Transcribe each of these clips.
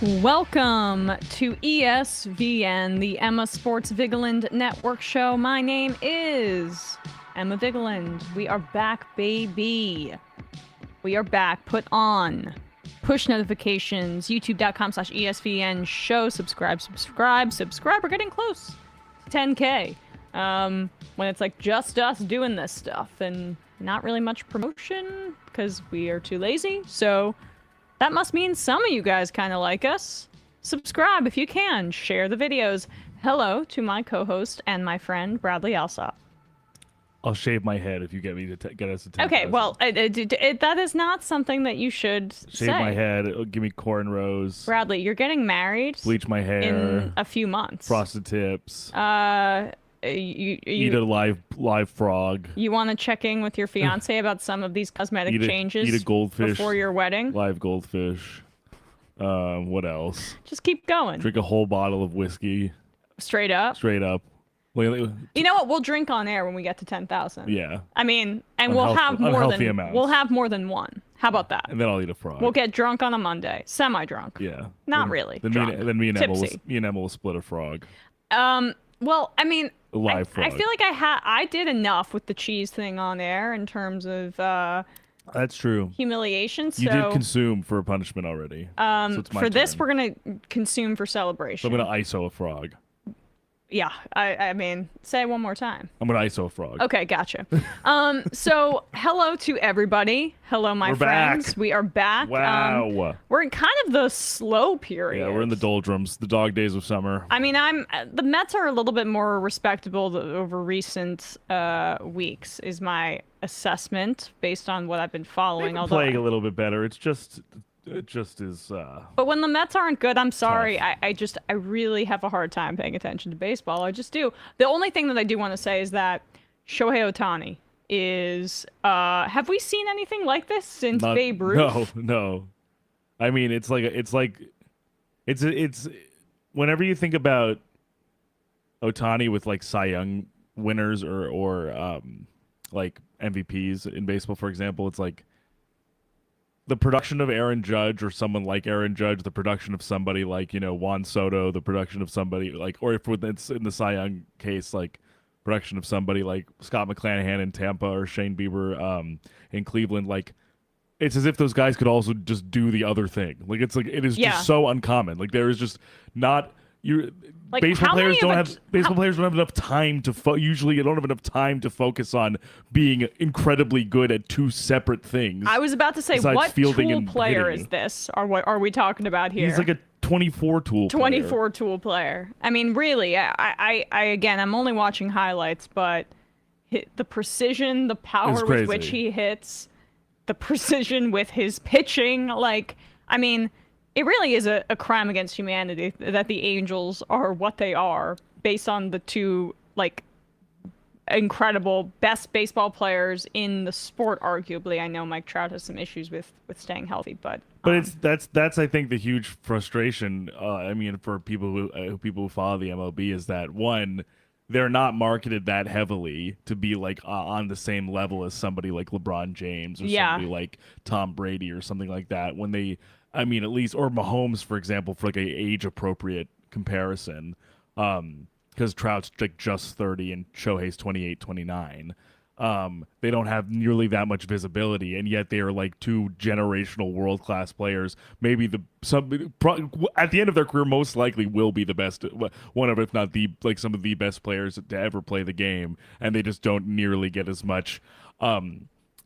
Welcome to ESVN, the Emma Sports Vigeland Network show. My name is Emma Vigeland. We are back, baby. We are back. Put on push notifications, youtube.com/ESVN show. Subscribe. We're getting close to 10K. When it's like just us doing this stuff and not really much promotion because we are too lazy. So that must mean some of you guys kind of like us. Subscribe if you can. Share the videos. Hello to my co-host and my friend, Bradley Alsop. I'll shave my head if you get me to get us to 10,000. Okay, well, that is not something that you should say. Shave my head, give me cornrows. Bradley, you're getting married. Bleach my hair. In a few months. Frosted tips. Eat a live frog. You want to check in with your fiance about some of these cosmetic changes? Eat a goldfish before your wedding. Live goldfish. What else? Just keep going. Drink a whole bottle of whiskey. Straight up. You know what? We'll drink on air when we get to 10,000. Yeah. I mean, and we'll have more than one. How about that? And then I'll eat a frog. We'll get drunk on a Monday, semi-drunk. Yeah. Not really. Then me and Tipsy. Emma will split a frog. Well, I mean, A live frog. I feel like I did enough with the cheese thing on air in terms of That's true. humiliation. So You did consume for a punishment already. So it's my for this, turn. we're gonna consume for celebration. So I'm gonna ISO a frog. Yeah, I mean, say it one more time. I'm gonna ISO a frog. Okay, gotcha. So hello to everybody. Hello, my We're friends. back. We are back. Wow. We're in kind of the slow period. Yeah, we're in the doldrums, the dog days of summer. I mean, the Mets are a little bit more respectable over recent weeks, is my assessment based on what I've been following. They've been playing a little bit better. It just is. But when the Mets aren't good, I'm sorry. I really have a hard time paying attention to baseball. I just do. The only thing that I do want to say is that Shohei Ohtani is. Have we seen anything like this since Babe Ruth? No. I mean, it's whenever you think about Ohtani with like Cy Young winners or like MVPs in baseball, for example, it's like the production of Aaron Judge or someone like Aaron Judge, the production of somebody like, Juan Soto, the production of somebody like, or if it's in the Cy Young case, like production of somebody like Scott McClanahan in Tampa or Shane Bieber in Cleveland, like it's as if those guys could also just do the other thing. Like it is just so uncommon. Like there is just not baseball players don't have enough time to usually you don't have enough time to focus on being incredibly good at two separate things. I was about to say, what tool player is this? Or what are we talking about here? He's like a 24 tool player. 24 tool player. I mean, really, I again, I'm only watching highlights, but the precision, the power with which he hits, the precision with his pitching, like, I mean, it really is a crime against humanity that the Angels are what they are based on the two, like, incredible best baseball players in the sport, arguably. I know Mike Trout has some issues with staying healthy, but that's I think the huge frustration. I mean, for people who follow the MLB is that one, they're not marketed that heavily to be like on the same level as somebody like LeBron James or somebody like Tom Brady or something like that. When they, I mean, at least, or Mahomes, for example, for like a age-appropriate comparison, because Trout's like just 30 and Shohei's 28, 29. They don't have nearly that much visibility, and yet they are like two generational world-class players. Maybe at the end of their career, most likely will be the best, one of, if not the, like some of the best players to ever play the game, and they just don't nearly get as much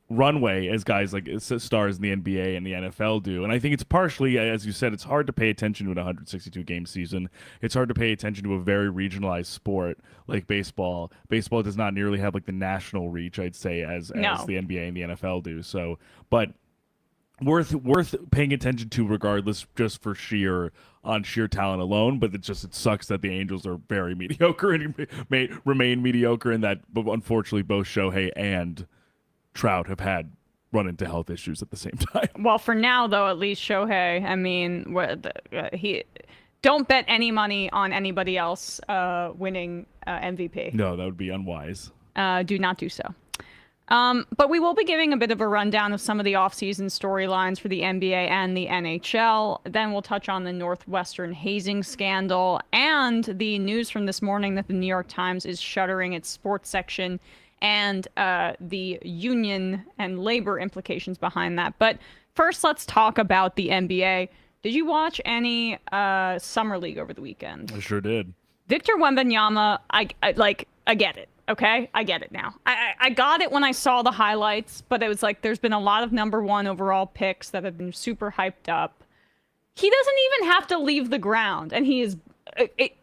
runway as guys like stars in the NBA and the NFL do. And I think it's partially, as you said, it's hard to pay attention to an 162 game season. It's hard to pay attention to a very regionalized sport like baseball. Baseball does not nearly have like the national reach, I'd say, as the NBA and the NFL do. So, but worth paying attention to regardless, just for sheer talent alone. But it sucks that the Angels are very mediocre and may remain mediocre, and that unfortunately both Shohei and Trout have had run into health issues at the same time. Well, for now, though, at least Shohei, I mean, don't bet any money on anybody else winning MVP. No, that would be unwise. Do not do so. But we will be giving a bit of a rundown of some of the offseason storylines for the NBA and the NHL. Then we'll touch on the Northwestern hazing scandal and the news from this morning that the New York Times is shuttering its sports section and the union and labor implications behind that. But first, let's talk about the NBA. Did you watch any Summer League over the weekend? I sure did. Victor Wembanyama, I get it. Okay, I get it now. I got it when I saw the highlights, but it was like there's been a lot of number one overall picks that have been super hyped up. He doesn't even have to leave the ground, and he is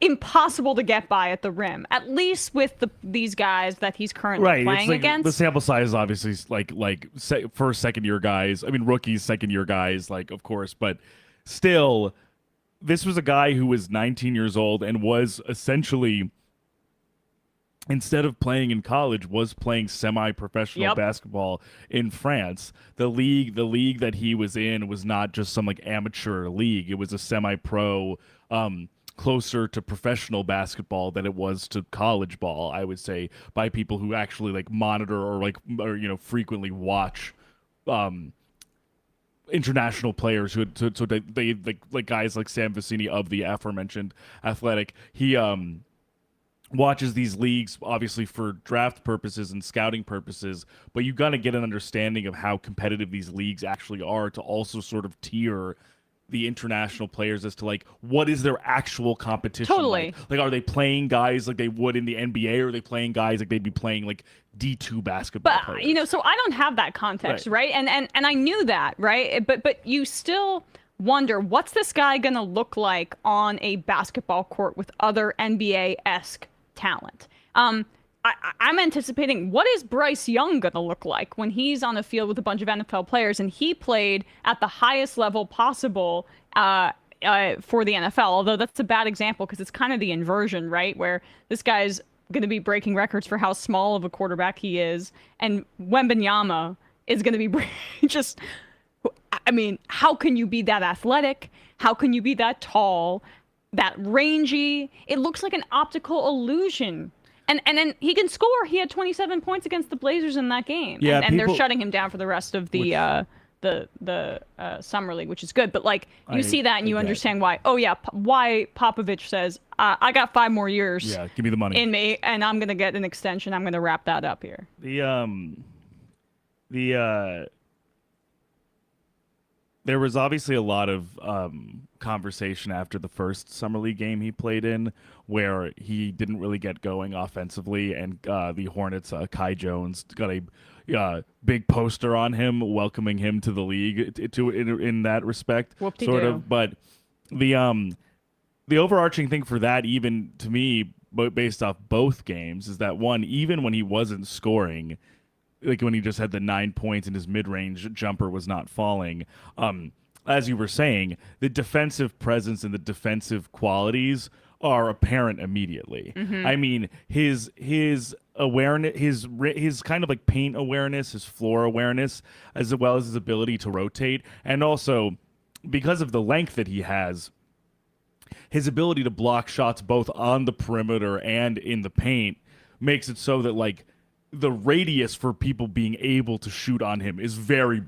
impossible to get by at the rim. At least with these guys that he's currently playing against. The sample size is obviously first, second year guys. I mean, rookies, second year guys, of course, but still, this was a guy who was 19 years old and was essentially, instead of playing in college, was playing semi-professional basketball in France. The league that he was in was not just some amateur league. It was a semi-pro, closer to professional basketball than it was to college ball, I would say, by people who actually monitor or frequently watch international players who so they guys like Sam Vecini of the aforementioned Athletic. He watches these leagues obviously for draft purposes and scouting purposes, but you got to get an understanding of how competitive these leagues actually are to also sort of tier the international players as to what is their actual competition. Totally. Are they playing guys like they would in the NBA, or are they playing guys like they'd be playing D2 basketball players? But so I don't have that context, right? And I knew that, right? But you still wonder, what's this guy gonna look like on a basketball court with other NBA-esque talent? I'm anticipating, what is Bryce Young going to look like when he's on a field with a bunch of NFL players, and he played at the highest level possible for the NFL, although that's a bad example because it's kind of the inversion, right, where this guy's going to be breaking records for how small of a quarterback he is, and Wembanyama is going to be just, I mean, how can you be that athletic? How can you be that tall, that rangy? It looks like an optical illusion. And then he can score. He had 27 points against the Blazers in that game. Yeah, and they're shutting him down for the rest of the Summer League, which is good. But you see that and you understand why. Oh yeah, why Popovich says, I got 5 more years. Yeah, give me the money in me, and I'm gonna get an extension. I'm gonna wrap that up here. There was obviously a lot of conversation after the first Summer League game he played in, where he didn't really get going offensively, and the Hornets, Kai Jones, got a big poster on him welcoming him to the league in that respect. Whoop-de-doo. Sort of. But the overarching thing for that, even to me, based off both games, is that one, even when he wasn't scoring, when he just had the 9 points and his mid-range jumper was not falling, as you were saying, the defensive presence and the defensive qualities are apparent immediately. Mm-hmm. I mean, his awareness, his kind of paint awareness, his floor awareness, as well as his ability to rotate, and also because of the length that he has, his ability to block shots both on the perimeter and in the paint makes it so that the radius for people being able to shoot on him is very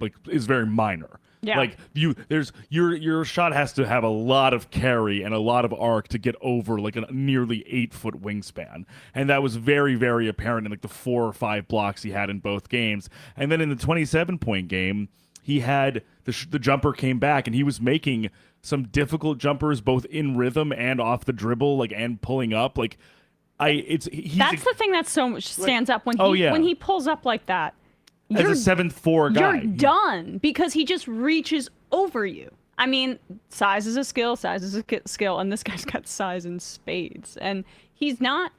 minor. Yeah. Your shot has to have a lot of carry and a lot of arc to get over a nearly 8-foot wingspan, and that was very, very apparent in the 4 or 5 blocks he had in both games. And then in the 27-point game, he had the jumper came back, and he was making some difficult jumpers both in rhythm and off the dribble, and pulling up. That's the thing that so much stands up when he pulls up like that. As a 7'4" guy, you're done because he just reaches over you. I mean, size is a skill, and this guy's got size in spades. And he's not,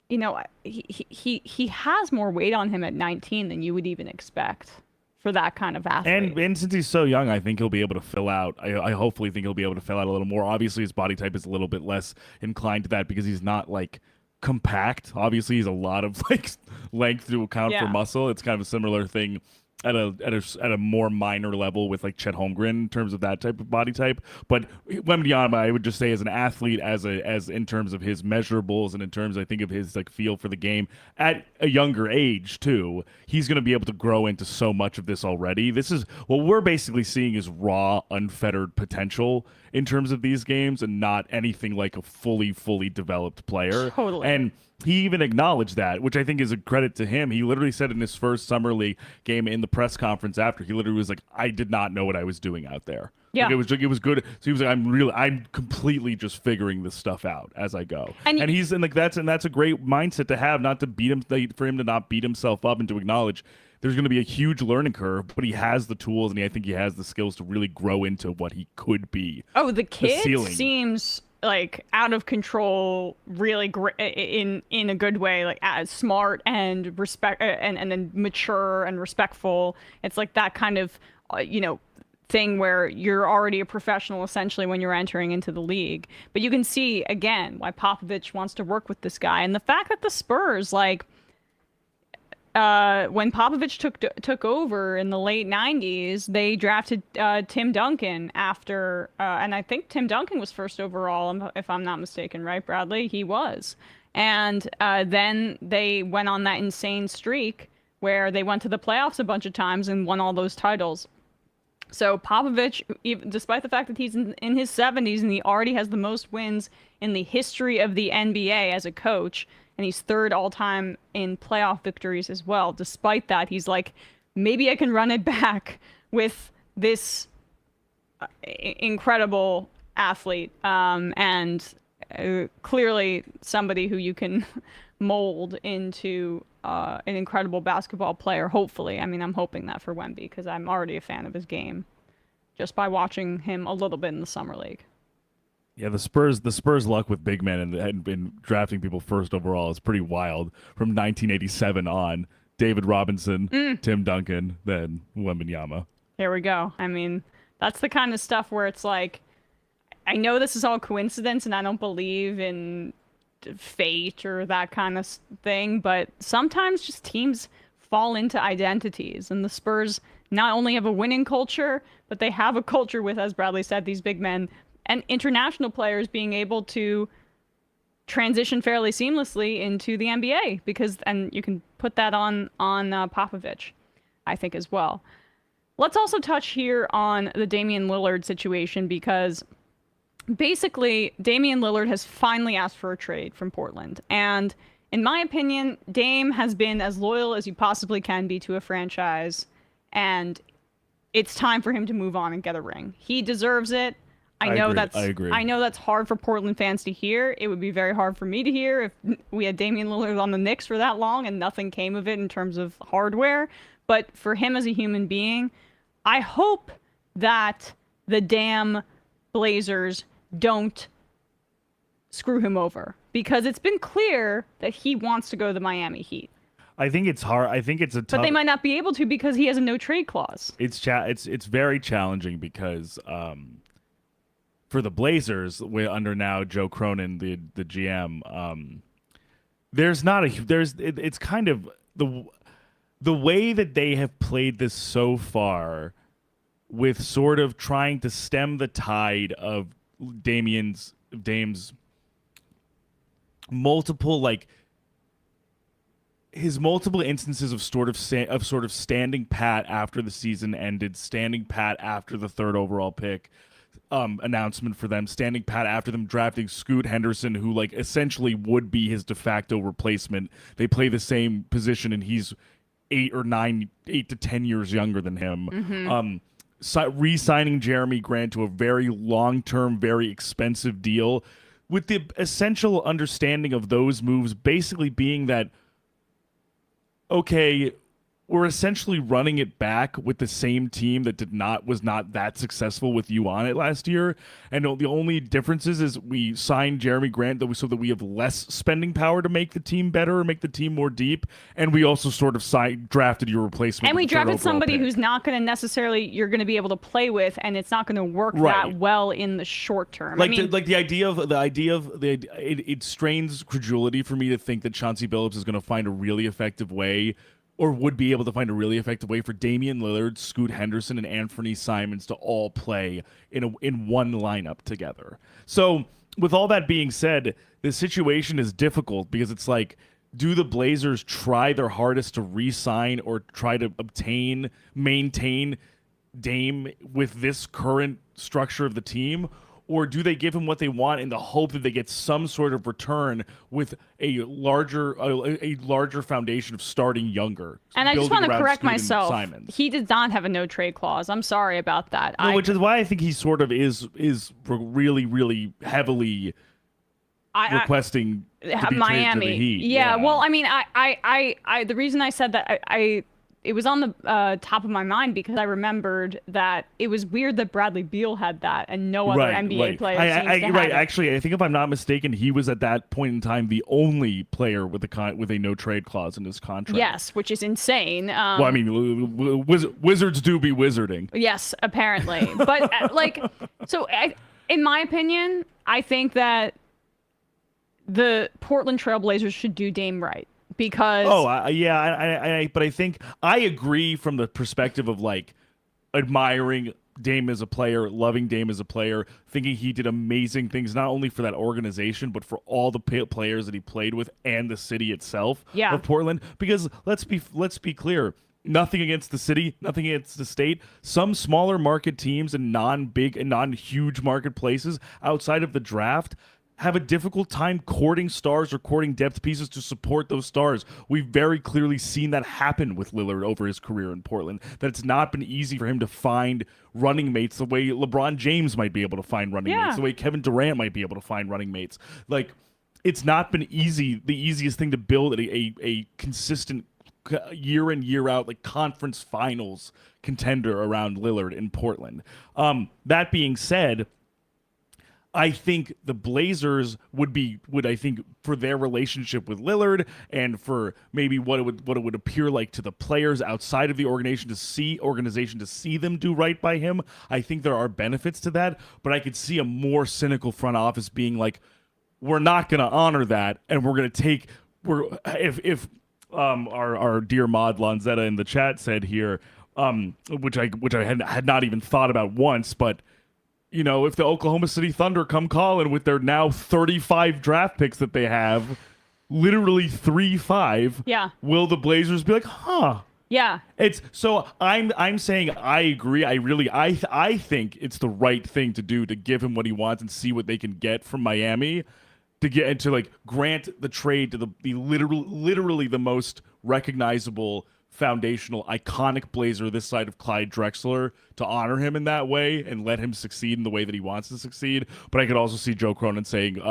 he has more weight on him at 19 than you would even expect for that kind of athlete. And since he's so young, I think he'll be able to fill out. I hopefully think he'll be able to fill out a little more. Obviously, his body type is a little bit less inclined to that because he's not compact. Obviously, he's a lot of length to account for muscle. It's kind of a similar thing at a more minor level with like Chet Holmgren in terms of that type of body type. But Wembanyama, I would just say as an athlete, as in terms of his measurables and in terms, I think, of his like feel for the game at a younger age too, he's going to be able to grow into so much of this already. This is what we're basically seeing is raw, unfettered potential in terms of these games, and not anything like a fully developed player. Totally. And he even acknowledged that, which I think is a credit to him. He literally said in his first summer league game in the press conference after, he literally was like, "I did not know what I was doing out there. Yeah, like, it was good." So he was like, I'm completely just figuring this stuff out as I go." And that's a great mindset to have, not to beat him, for him to not beat himself up and to acknowledge there's going to be a huge learning curve, but he has the tools and I think he has the skills to really grow into what he could be. Oh, the kid seems like out of control, really great in a good way, like smart and respect and then mature and respectful. It's like that kind of thing where you're already a professional essentially when you're entering into the league. But you can see again why Popovich wants to work with this guy, and the fact that the Spurs, like when Popovich took over in the late 90s, they drafted Tim Duncan after, and I think Tim Duncan was first overall, if I'm not mistaken, right, Bradley? He was. And then they went on that insane streak where they went to the playoffs a bunch of times and won all those titles. So Popovich, despite the fact that he's in his 70s and he already has the most wins in the history of the NBA as a coach, and he's third all-time in playoff victories as well. Despite that, he's like, maybe I can run it back with this incredible athlete, and clearly somebody who you can mold into an incredible basketball player, hopefully. I mean, I'm hoping that for Wemby, because I'm already a fan of his game just by watching him a little bit in the summer league. Yeah, the Spurs luck with big men and been drafting people first overall is pretty wild. From 1987 on, David Robinson, Tim Duncan, then Wembanyama. There we go. I mean, that's the kind of stuff where it's like, I know this is all coincidence and I don't believe in fate or that kind of thing, but sometimes just teams fall into identities, and the Spurs not only have a winning culture, but they have a culture with, as Bradley said, these big men and international players being able to transition fairly seamlessly into the NBA, and you can put that on Popovich, I think, as well. Let's also touch here on the Damian Lillard situation, because basically Damian Lillard has finally asked for a trade from Portland. And in my opinion, Dame has been as loyal as you possibly can be to a franchise, and it's time for him to move on and get a ring. He deserves it. I agree. I know that's hard for Portland fans to hear. It would be very hard for me to hear if we had Damian Lillard on the Knicks for that long and nothing came of it in terms of hardware. But for him as a human being, I hope that the damn Blazers don't screw him over, because it's been clear that he wants to go to the Miami Heat. I think it's hard. I think it's a tough... But they might not be able to because he has a no trade clause. It's very challenging because for the Blazers, under now Joe Cronin, the GM, it's kind of the way that they have played this so far, with sort of trying to stem the tide of Dame's multiple, like, his multiple instances of sort of standing pat after the season ended, standing pat after the third overall pick announcement for them, standing pat after them drafting Scoot Henderson, who like essentially would be his de facto replacement. They play the same position, and he's 8 to 10 years younger than him. Mm-hmm. Re-signing Jeremy Grant to a very long-term, very expensive deal, with the essential understanding of those moves basically being that, okay, we're essentially running it back with the same team that was not that successful with you on it last year. And the only difference is we signed Jeremy Grant so that we have less spending power to make the team better or make the team more deep. And we also sort of drafted your replacement. And we drafted somebody who's not going to necessarily, you're going to be able to play with, and it's not going to work that well in the short term. The idea of it strains credulity for me to think that Chauncey Billups is going to find a really effective way or would be able to find a really effective way for Damian Lillard, Scoot Henderson, and Anthony Simons to all play in one lineup together. So with all that being said, the situation is difficult because it's like, do the Blazers try their hardest to re-sign or try to maintain Dame with this current structure of the team? Or do they give him what they want in the hope that they get some sort of return with a larger foundation of starting younger? And I just want to correct Scoot and myself. Simons? He did not have a no trade clause. I'm sorry about that. No, which is why I think he sort of is really, really heavily requesting to be traded Miami. to the Heat. Yeah. Well, I mean, I the reason I said that it was on the top of my mind because I remembered that it was weird that Bradley Beal had that and no other NBA player seems to have it. Actually, I think if I'm not mistaken, he was at that point in time the only player with a no trade clause in his contract. Yes, which is insane. Well, I mean, wizards do be wizarding. Yes, apparently. But in my opinion, I think that the Portland Trailblazers should do Dame right. Because but I think I agree from the perspective of like admiring Dame as a player, loving Dame as a player, thinking he did amazing things not only for that organization but for all the players that he played with and the city itself of Portland. Because let's be clear, nothing against the city, nothing against the state. Some smaller market teams and non-big and non-huge market places outside of the draft have a difficult time courting stars or courting depth pieces to support those stars. We've very clearly seen that happen with Lillard over his career in Portland, that it's not been easy for him to find running mates the way LeBron James might be able to find running mates, the way Kevin Durant might be able to find running mates. Like, it's not been easy, the easiest thing to build a consistent year in, year out, like conference finals contender around Lillard in Portland. That being said, I think the Blazers would I think for their relationship with Lillard and for maybe what it would appear like to the players outside of the organization to see them do right by him. I think there are benefits to that, but I could see a more cynical front office being like, we're not going to honor that, and we're going to take if our dear Maud Lanzetta in the chat said here, which I had not even thought about once, but you know, if the Oklahoma City Thunder come calling with their now 35 draft picks that they have, literally 3-5, will the Blazers be like, huh? Yeah. It's so I'm saying I agree. I think it's the right thing to do to give him what he wants and see what they can get from Miami to get and to like grant the trade to the literally the most recognizable, foundational, iconic Blazer this side of Clyde Drexler, to honor him in that way and let him succeed in the way that he wants to succeed. But I could also see Joe Cronin saying,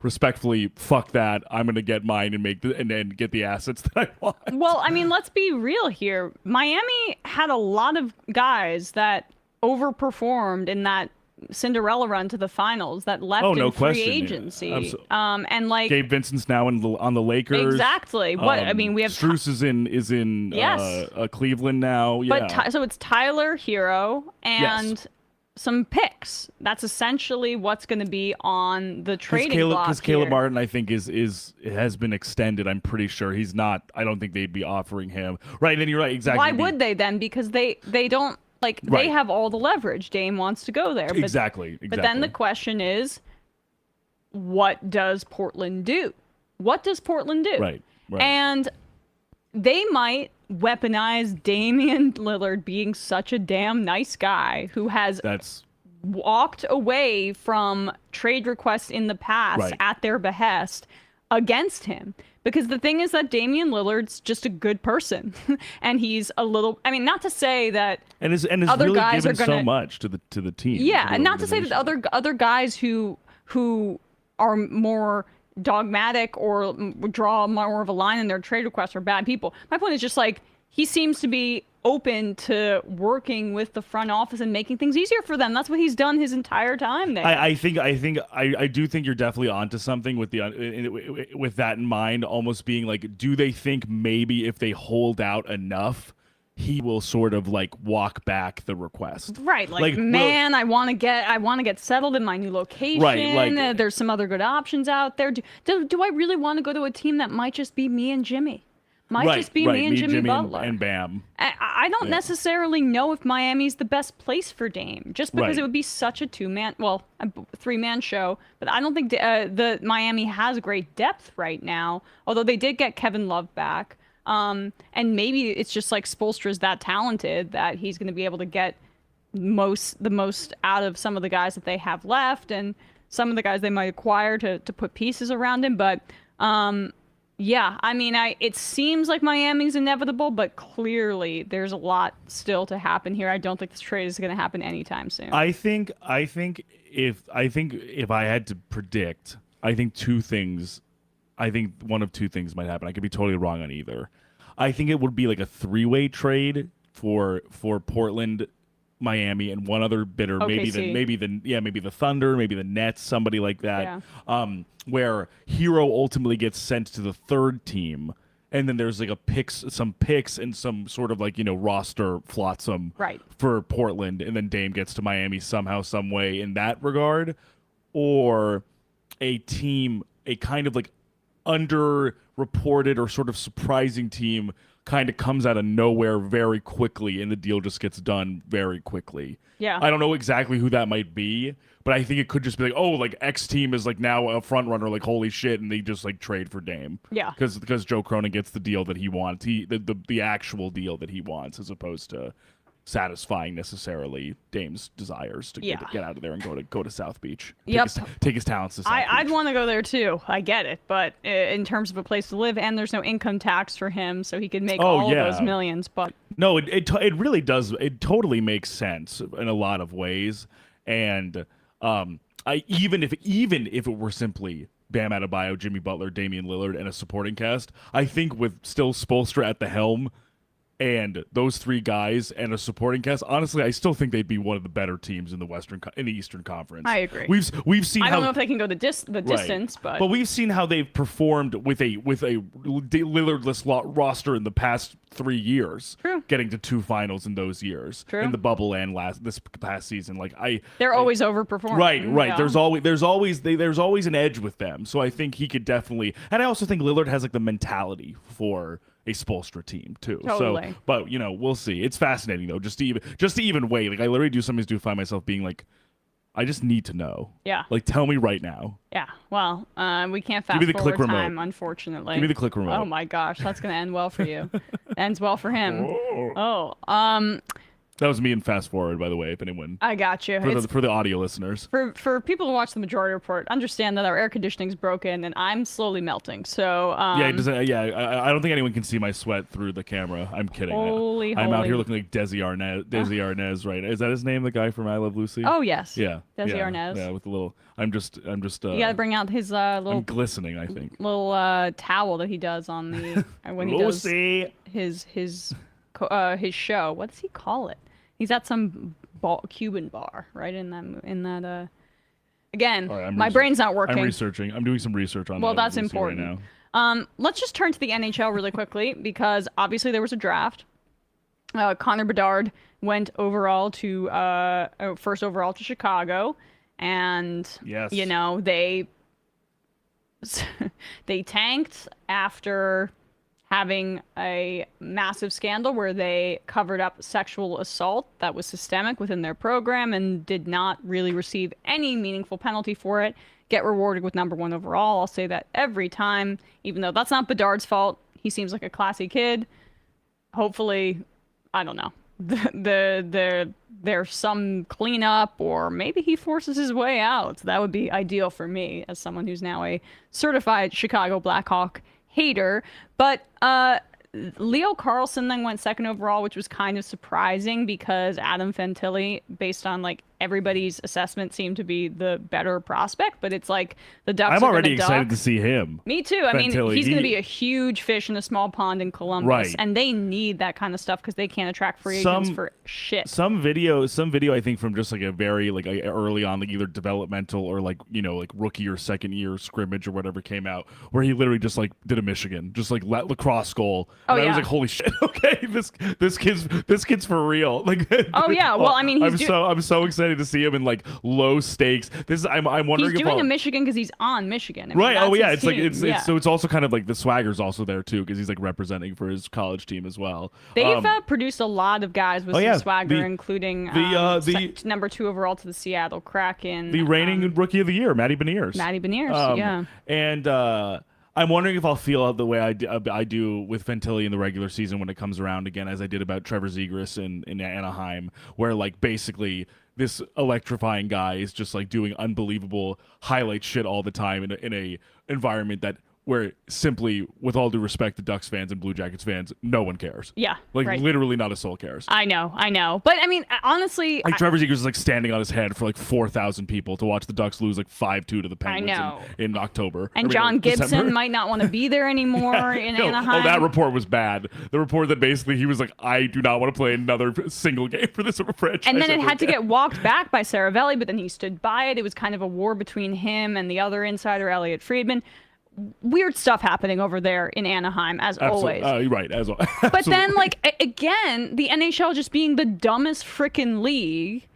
respectfully, fuck that. I'm going to get mine and then get the assets that I want. Well, I mean, let's be real here. Miami had a lot of guys that overperformed in that Cinderella run to the finals that left in free agency. And like Gabe Vincent's now on the Lakers. Exactly. I mean, we have Strus is in Cleveland now. Yeah. But so it's Tyler Hero and some picks. That's essentially what's going to be on the trading block. Because Caleb Martin, I think, has been extended. I'm pretty sure he's not. I don't think they'd be offering him. Right. And then you're right. Exactly. Why would they then? Because they don't. Like, they have all the leverage. Dame wants to go there. But, exactly. But then the question is, what does Portland do? What does Portland do? Right. And they might weaponize Damian Lillard being such a damn nice guy who has walked away from trade requests in the past at their behest against him. Because the thing is that Damian Lillard's just a good person, and he's a little. I mean, not to say that and is other really guys given are gonna, so much to the team. Yeah, and not to say that other guys who are more dogmatic or draw more of a line in their trade requests are bad people. My point is just like he seems to be open to working with the front office and making things easier for them. That's what he's done his entire time there. I do think you're definitely onto something with with that in mind, almost being like, do they think maybe if they hold out enough, he will sort of like walk back the request? Right. Like man, I want to get settled in my new location. Right. Like, there's some other good options out there. Do I really want to go to a team that might just be me and Jimmy? Might just be me and Jimmy Butler. And Bam. I don't necessarily know if Miami's the best place for Dame, just because it would be such a three-man show. But I don't think the Miami has great depth right now, although they did get Kevin Love back. And maybe it's just like Spoelstra's that talented that he's going to be able to get the most out of some of the guys that they have left and some of the guys they might acquire to put pieces around him. But yeah, I mean, it seems like Miami's inevitable, but clearly there's a lot still to happen here. I don't think this trade is going to happen anytime soon. I think if I had to predict, I think one of two things might happen. I could be totally wrong on either. I think it would be like a three-way trade for Portland, Miami, and one other bidder, OKC. maybe the Thunder, maybe the Nets, somebody like that. Yeah. Where Hero ultimately gets sent to the third team, and then there's like some picks and some sort of like, roster flotsam for Portland, and then Dame gets to Miami somehow, some way in that regard, or a kind of like underreported or sort of surprising team kind of comes out of nowhere very quickly, and the deal just gets done very quickly. Yeah. I don't know exactly who that might be, but I think it could just be like, oh, like X team is like now a front runner, like holy shit, and they just like trade for Dame. Yeah. Because Joe Cronin gets the deal that he wants, the actual deal that he wants, as opposed to satisfying necessarily Dame's desires to get out of there and go to South Beach. Take his talents to South Beach. I'd want to go there too. I get it, but in terms of a place to live, and there's no income tax for him, so he could make all of those millions. But no, it really does. It totally makes sense in a lot of ways, and even if it were simply Bam Adebayo, Jimmy Butler, Damian Lillard, and a supporting cast, I think with still Spoelstra at the helm, and those three guys and a supporting cast, honestly, I still think they'd be one of the better teams in the Eastern Conference. I agree. We've seen. I don't know if they can go the distance, but we've seen how they've performed with a Lillardless roster in the past 3 years. True. Getting to 2 finals in those years. True. In the bubble and this past season, they're always overperforming. Right. Yeah. There's always an edge with them. So I think he could definitely, and I also think Lillard has like the mentality for a Spoelstra team too. Totally. So, but we'll see. It's fascinating though. Just to even wait. Like I literally sometimes find myself being like, I just need to know. Yeah. Like tell me right now. Yeah. Well, we can't fast Give me the forward click time, remote. unfortunately. Give me the click remote. Oh my gosh, that's gonna end well for you. Ends well for him. Oh. That was me in fast forward, by the way, if anyone. I got you. For the audio listeners. For people who watch the Majority Report, understand that our air conditioning's broken and I'm slowly melting. So I don't think anyone can see my sweat through the camera. I'm kidding. I'm out here looking like Desi Arnaz, right? Is that his name? The guy from I Love Lucy? Oh yes. Yeah. Desi Arnaz. Yeah, with the little. I'm just. You gotta bring out his little. I'm glistening, I think. Little towel that he does on the when he does his show. What does he call it? He's at some Cuban bar, right? In that. Again, my brain's not working. I'm researching. I'm doing some research on. Well, that's Lucy important. Right now. Let's just turn to the NHL really quickly because obviously there was a draft. Connor Bedard went first overall to Chicago, and yes. They tanked after having a massive scandal where they covered up sexual assault that was systemic within their program and did not really receive any meaningful penalty for it, get rewarded with number 1 overall. I'll say that every time, even though that's not Bedard's fault. He seems like a classy kid. Hopefully, I don't know, there's some cleanup, or maybe he forces his way out. That would be ideal for me as someone who's now a certified Chicago Blackhawk hater. But Leo Carlsson then went 2nd overall, which was kind of surprising because Adam Fantilli, based on like everybody's assessment, seemed to be the better prospect. But it's like the Ducks. I'm already excited to see him. Me too. I mean, he's going to be a huge fish in a small pond in Columbus, and they need that kind of stuff because they can't attract free agents for shit. Some video, I think from just like a very early on, like either developmental or like rookie or second year scrimmage or whatever came out, where he literally just like did a Michigan, just like lacrosse goal. And I was like, holy shit, okay, this kid's for real. Like, oh yeah, well I mean, I'm so excited excited to see him in like low stakes. I'm wondering He's if doing a Michigan because he's on Michigan. I mean, right. Oh yeah, that's it's his like team. so it's also kind of like the swagger's also there too because he's like representing for his college team as well. They've produced a lot of guys with some swagger, including number 2 overall to the Seattle Kraken, the reigning rookie of the year, Matty Beniers. Yeah. And I'm wondering if I'll feel the way I do with Fantilli in the regular season when it comes around again, as I did about Trevor Zegras in Anaheim, where like basically this electrifying guy is just like doing unbelievable highlight shit all the time in a environment where simply, with all due respect to Ducks fans and Blue Jackets fans, no one cares. Yeah, like right. literally not a soul cares. I know. But I mean, honestly, like Trevor Zegras is like standing on his head for like 4,000 people to watch the Ducks lose like 5-2 to the Penguins in October. And John Gibson December. Might not want to be there anymore in Anaheim. Oh, that report was bad. The report that basically he was like, I do not want to play another single game for this franchise. And then it had to get walked back by Saravelli, but then he stood by it. It was kind of a war between him and the other insider, Elliot Friedman. Weird stuff happening over there in Anaheim, as always. Right, as always. But then, like, again, the NHL just being the dumbest frickin' league.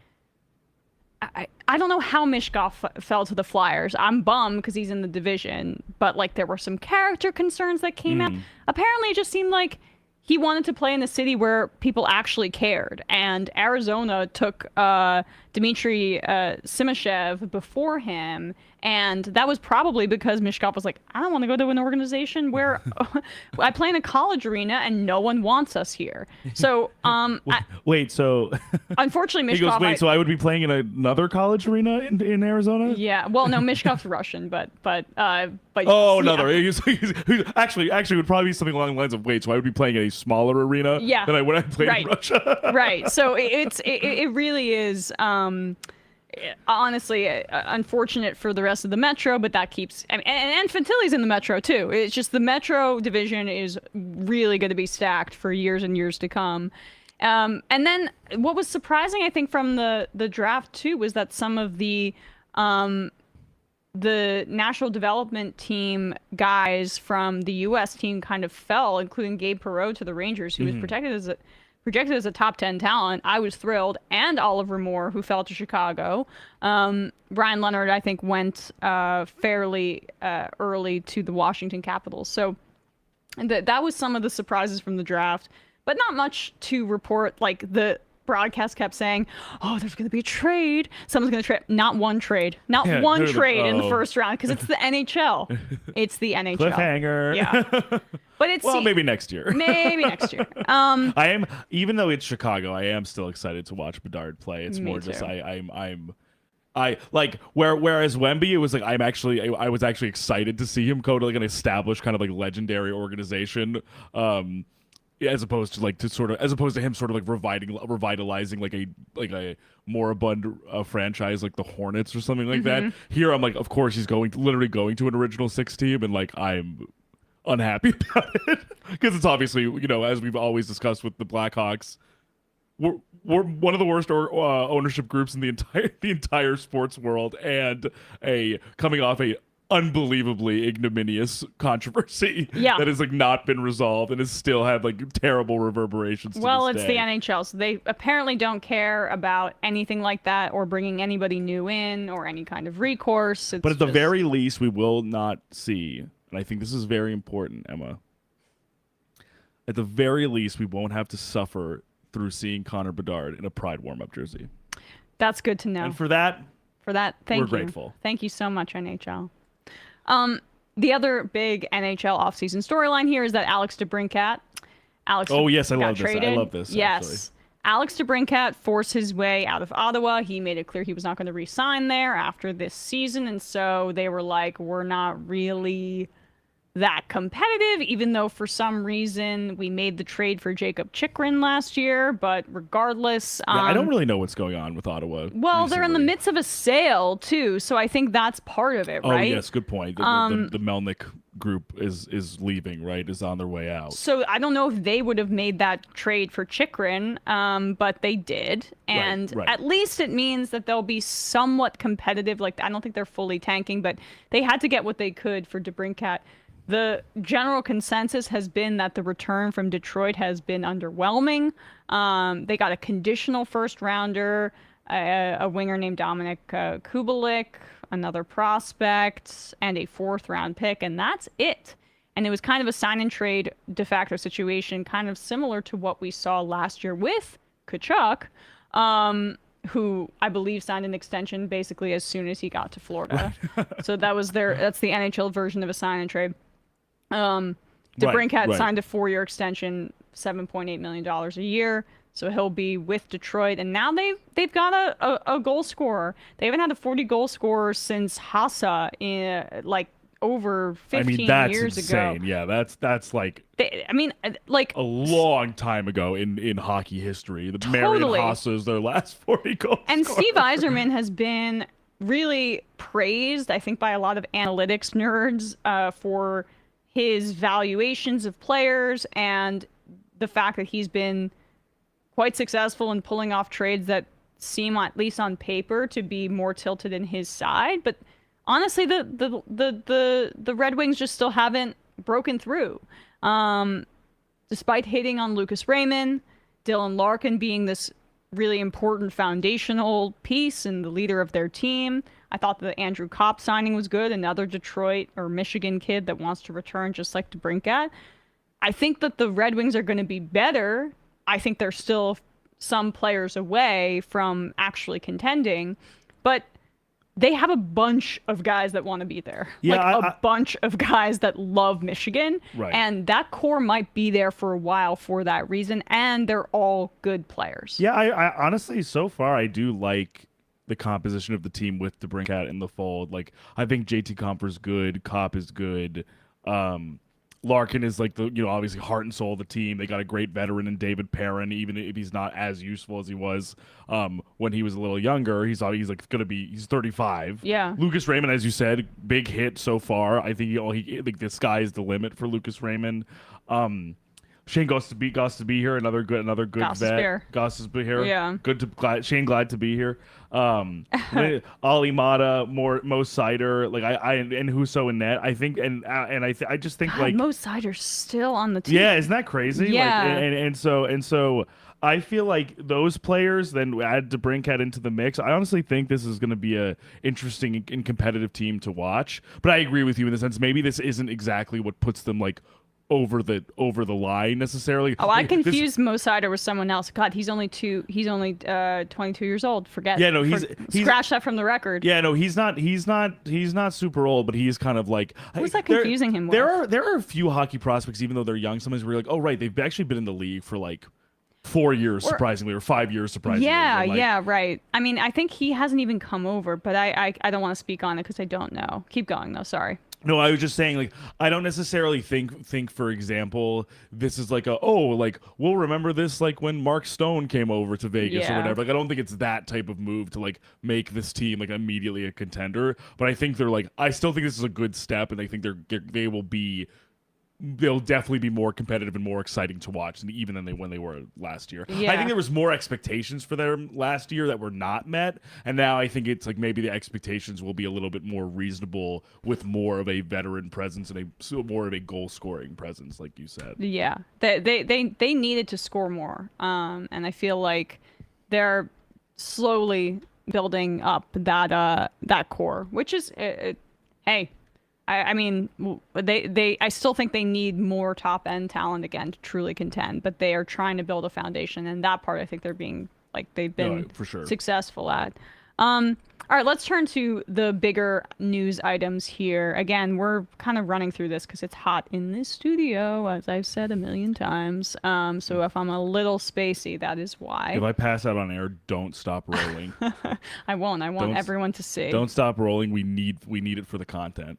I don't know how Mishkov fell to the Flyers. I'm bummed because he's in the division. But, like, there were some character concerns that came out. Apparently, it just seemed like he wanted to play in a city where people actually cared. And Arizona took Dmitry Simashev before him. And that was probably because Mishkov was like, I don't want to go to an organization where I play in a college arena and no one wants us here. So, wait, so unfortunately, Mishkov. He goes, wait, so I would be playing in another college arena in Arizona? Yeah, well, no, Mishkov's Russian, but. Oh, another. He's actually would probably be something along the lines of, wait, so I would be playing in a smaller arena than I would play in Russia. Right. So it really is. Honestly, unfortunate for the rest of the Metro, but that keeps. I mean, and Fantilli's in the Metro too. It's just the Metro division is really going to be stacked for years and years to come. And then what was surprising, I think, from the draft too, was that some of the national development team guys from the U.S. team kind of fell, including Gabe Perreault to the Rangers, who was projected as a top 10 talent. I was thrilled. And Oliver Moore, who fell to Chicago. Brian Leonard, I think, went fairly early to the Washington Capitals. So that was some of the surprises from the draft. But not much to report. Like, the broadcast kept saying, oh, there's going to be a trade. Someone's going to trade. Not one trade. Not one trade in the first round, because it's the NHL. It's the NHL. Cliffhanger. Yeah. But it's maybe next year. Maybe next year. I am, even though it's Chicago, I am still excited to watch Bedard play. It's more just I like whereas Wemby, it was like I was actually excited to see him go to like an established kind of like legendary organization. As opposed to him sort of like revitalizing like a moribund franchise like the Hornets or something like that. Here I'm like, of course he's literally going to an original 6 team, and like I'm unhappy about it because it's obviously, you know, as we've always discussed with the Blackhawks, we're one of the worst ownership groups in the entire sports world, and coming off a unbelievably ignominious controversy that has like not been resolved and has still had like terrible reverberations. Well, it's day. The NHL, so they apparently don't care about anything like that or bringing anybody new in or any kind of recourse. But at the very least, we will not see, and I think this is very important, Emma. At the very least, we won't have to suffer through seeing Connor Bedard in a Pride warm-up jersey. That's good to know. And for that, thank you. We're grateful. Thank you so much, NHL. The other big NHL offseason storyline here is that Alex DeBrincat. Oh yes, I love traded. this. I love this. Yes, actually. Alex DeBrincat forced his way out of Ottawa. He made it clear he was not going to re-sign there after this season, and so they were like, "We're not really that competitive," even though for some reason we made the trade for Jacob Chychrun last year. But regardless, I don't really know what's going on with Ottawa. Well, they're in the midst of a sale too, so I think that's part of it, right? Oh yes, good point. The Melnick group is leaving, right? Is on their way out. So I don't know if they would have made that trade for Chychrun, but they did, and right. At least it means that they'll be somewhat competitive. Like, I don't think they're fully tanking, but they had to get what they could for DeBrincat. The general consensus has been that the return from Detroit has been underwhelming. They got a conditional first rounder. a winger named Dominic Kubalik, another prospect, and a 4th-round pick, and that's it. And it was kind of a sign and trade de facto situation, kind of similar to what we saw last year with Tkachuk, who I believe signed an extension basically as soon as he got to Florida. So that's the NHL version of a sign and trade. DeBrincat signed a 4-year extension, $7.8 million a year. So he'll be with Detroit, and now they've got a goal scorer. They haven't had a 40 goal scorer since Hassa in over 15 that's years insane. ago. Yeah, that's like a long time ago in hockey history. The Totally. Marion Hassa is their last 40 goals. And Steve Yzerman has been really praised, I think, by a lot of analytics nerds for his valuations of players and the fact that he's been quite successful in pulling off trades that seem, at least on paper, to be more tilted in his side. But honestly, the Red Wings just still haven't broken through. Despite hitting on Lucas Raymond, Dylan Larkin being this really important foundational piece and the leader of their team, I thought the Andrew Kopp signing was good, another Detroit or Michigan kid that wants to return just like DeBrincat. I think that the Red Wings are going to be better. I think they're still some players away from actually contending, but they have a bunch of guys that want to be there. Yeah, a bunch of guys that love Michigan. Right. And that core might be there for a while for that reason, and they're all good players. Yeah, I honestly, so far, I do like the composition of the team with DeBrincat in the fold. Like, I think JT Compher's good, Kopp is good. Larkin is like obviously heart and soul of the team. They got a great veteran in David Perrin, even if he's not as useful as he was when he was a little younger. He's 35. Yeah. Lucas Raymond, as you said, big hit so far. I think the sky is the limit for Lucas Raymond. Shane Goss to be here, another good Goss is vet. here. Goss is here. Yeah. Shane glad to be here. Ali Mata, Mo Seider, and Husso and net. I think, I just think God, Mo Seider's still on the team. Yeah, isn't that crazy? Yeah. And so I feel like those players then add DeBrincat into the mix. I honestly think this is going to be a interesting and competitive team to watch. But I agree with you in the sense maybe this isn't exactly what puts them over the line necessarily. Oh, I confused Mo Seider with someone else. God, he's only 22 years old. Forget. Yeah, no, he's scratch that from the record. Yeah, no, he's not super old, but he's kind of like who's that confusing him with? There are a few hockey prospects, even though they're young, sometimes we're like, oh right, they've actually been in the league for 4 years surprisingly, or 5 years surprisingly. Yeah, right. I mean, I think he hasn't even come over, but I don't want to speak on it because I don't know. Keep going though. Sorry. No, I was just saying, I don't necessarily think, for example, this is we'll remember this when Mark Stone came over to Vegas or whatever. I don't think it's that type of move to make this team immediately a contender. But I think they're I still think this is a good step, and I think they'll definitely be more competitive and more exciting to watch even than when they were last year. Yeah. I think there was more expectations for them last year that were not met, and now I think it's maybe the expectations will be a little bit more reasonable with more of a veteran presence and more of a goal scoring presence, like you said. Yeah, they needed to score more, and I feel like they're slowly building up that core, which is hey. I mean, I still think they need more top end talent again to truly contend, but they are trying to build a foundation, and that part I think they've been for sure successful at. All right, let's turn to the bigger news items here. Again, we're kind of running through this because it's hot in this studio, as I've said a million times. So if I'm a little spacey, that is why. If I pass out on air, don't stop rolling. I won't. I want everyone to see. Don't stop rolling. We need it for the content.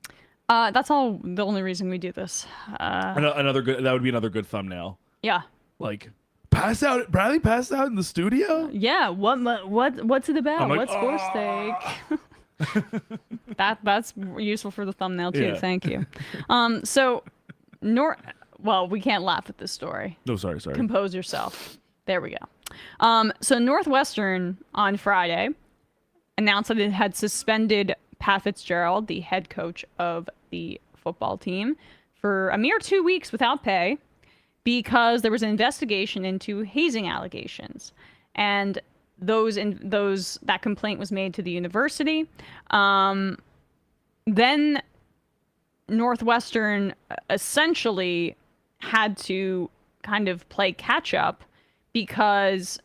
That's all. The only reason we do this. Another good. That would be another good thumbnail. Yeah. Pass out. Bradley passed out in the studio. Yeah. What's it about? What's score stake? That's useful for the thumbnail too. Yeah. Thank you. Well, we can't laugh at this story. No, sorry. Compose yourself. There we go. So Northwestern on Friday announced that it had suspended Pat Fitzgerald, the head coach of the football team, for a mere 2 weeks without pay because there was an investigation into hazing allegations. And that complaint was made to the university. Then Northwestern essentially had to kind of play catch up, because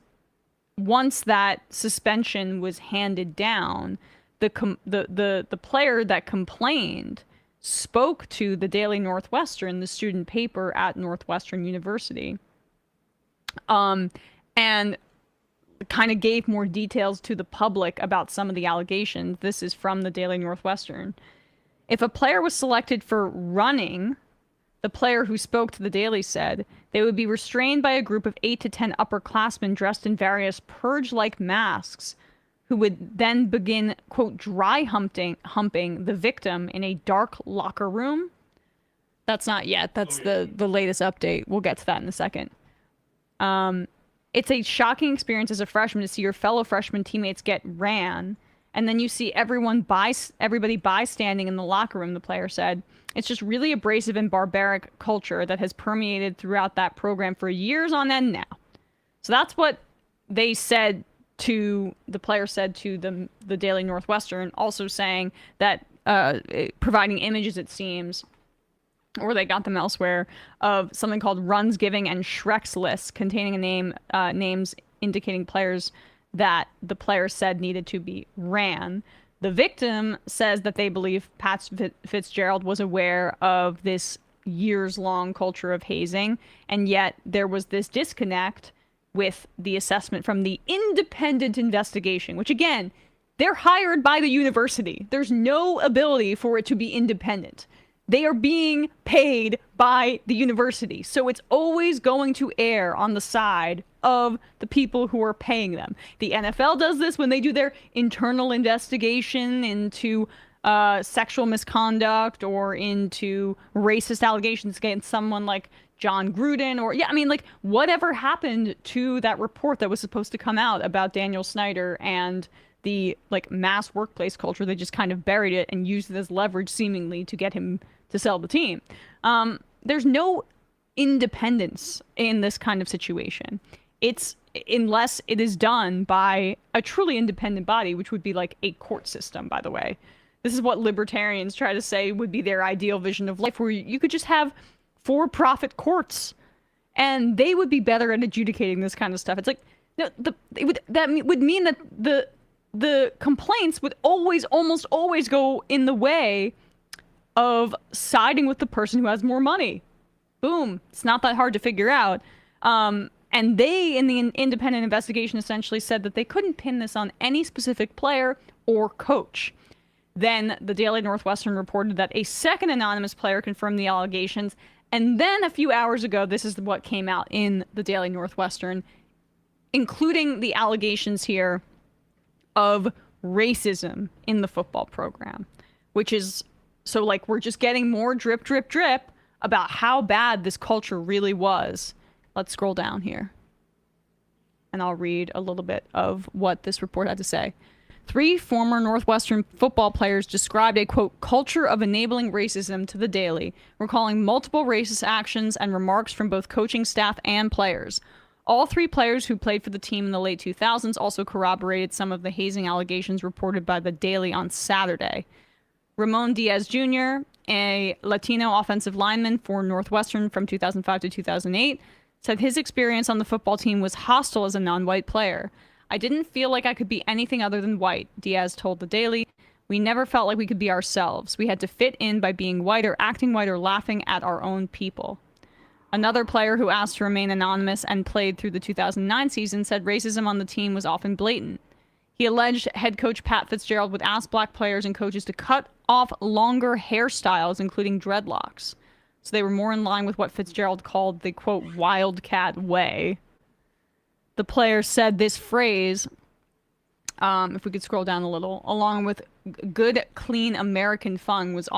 once that suspension was handed down, the player that complained spoke to the Daily Northwestern, the student paper at Northwestern University, and kind of gave more details to the public about some of the allegations. This is from the Daily Northwestern. If a player was selected for running, the player who spoke to the Daily said, they would be restrained by a group of 8 to 10 upperclassmen dressed in various purge-like masks, who would then begin, quote, dry humping the victim in a dark locker room. That's not yet. That's the latest update. We'll get to that in a second. It's a shocking experience as a freshman to see your fellow freshman teammates get ran, and then you see everybody bystanding in the locker room, the player said. It's just really abrasive and barbaric culture that has permeated throughout that program for years on end now. So that's what they said to, the player said to the Daily Northwestern, also saying that, providing images, it seems, or they got them elsewhere, of something called Runs Giving and Shrek's List, containing names indicating players that the player said needed to be ran. The victim says that they believe Pat Fitzgerald was aware of this years-long culture of hazing, and yet there was this disconnect with the assessment from the independent investigation, which, again, they're hired by the university. There's no ability for it to be independent. They are being paid by the university. So it's always going to err on the side of the people who are paying them. The NFL does this when they do their internal investigation into sexual misconduct or into racist allegations against someone like John Gruden, or, whatever happened to that report that was supposed to come out about Daniel Snyder and the, mass workplace culture. They just kind of buried it and used it as leverage, seemingly, to get him to sell the team. There's no independence in this kind of situation. Unless it is done by a truly independent body, which would be like a court system, by the way. This is what libertarians try to say would be their ideal vision of life, where you could just have for-profit courts, and they would be better at adjudicating this kind of stuff. It's like, that would mean that the complaints would almost always go in the way of siding with the person who has more money. Boom. It's not that hard to figure out. And they, in the independent investigation, essentially said that they couldn't pin this on any specific player or coach. Then the Daily Northwestern reported that a second anonymous player confirmed the allegations. And then a few hours ago, this is what came out in the Daily Northwestern, including the allegations here of racism in the football program, which is, so we're just getting more drip, drip, drip about how bad this culture really was. Let's scroll down here, and I'll read a little bit of what this report had to say. 3 former Northwestern football players described a, quote, culture of enabling racism to the Daily, recalling multiple racist actions and remarks from both coaching staff and players. All 3 players who played for the team in the late 2000s also corroborated some of the hazing allegations reported by the Daily on Saturday. Ramon Diaz Jr., a Latino offensive lineman for Northwestern from 2005 to 2008, said his experience on the football team was hostile as a non-white player. I didn't feel like I could be anything other than white, Diaz told the Daily. We never felt like we could be ourselves. We had to fit in by being white or acting white or laughing at our own people. Another player who asked to remain anonymous and played through the 2009 season said racism on the team was often blatant. He alleged head coach Pat Fitzgerald would ask black players and coaches to cut off longer hairstyles, including dreadlocks, so they were more in line with what Fitzgerald called the, quote, wildcat way. The player said this phrase, if we could scroll down a little, along with good, clean American fun, was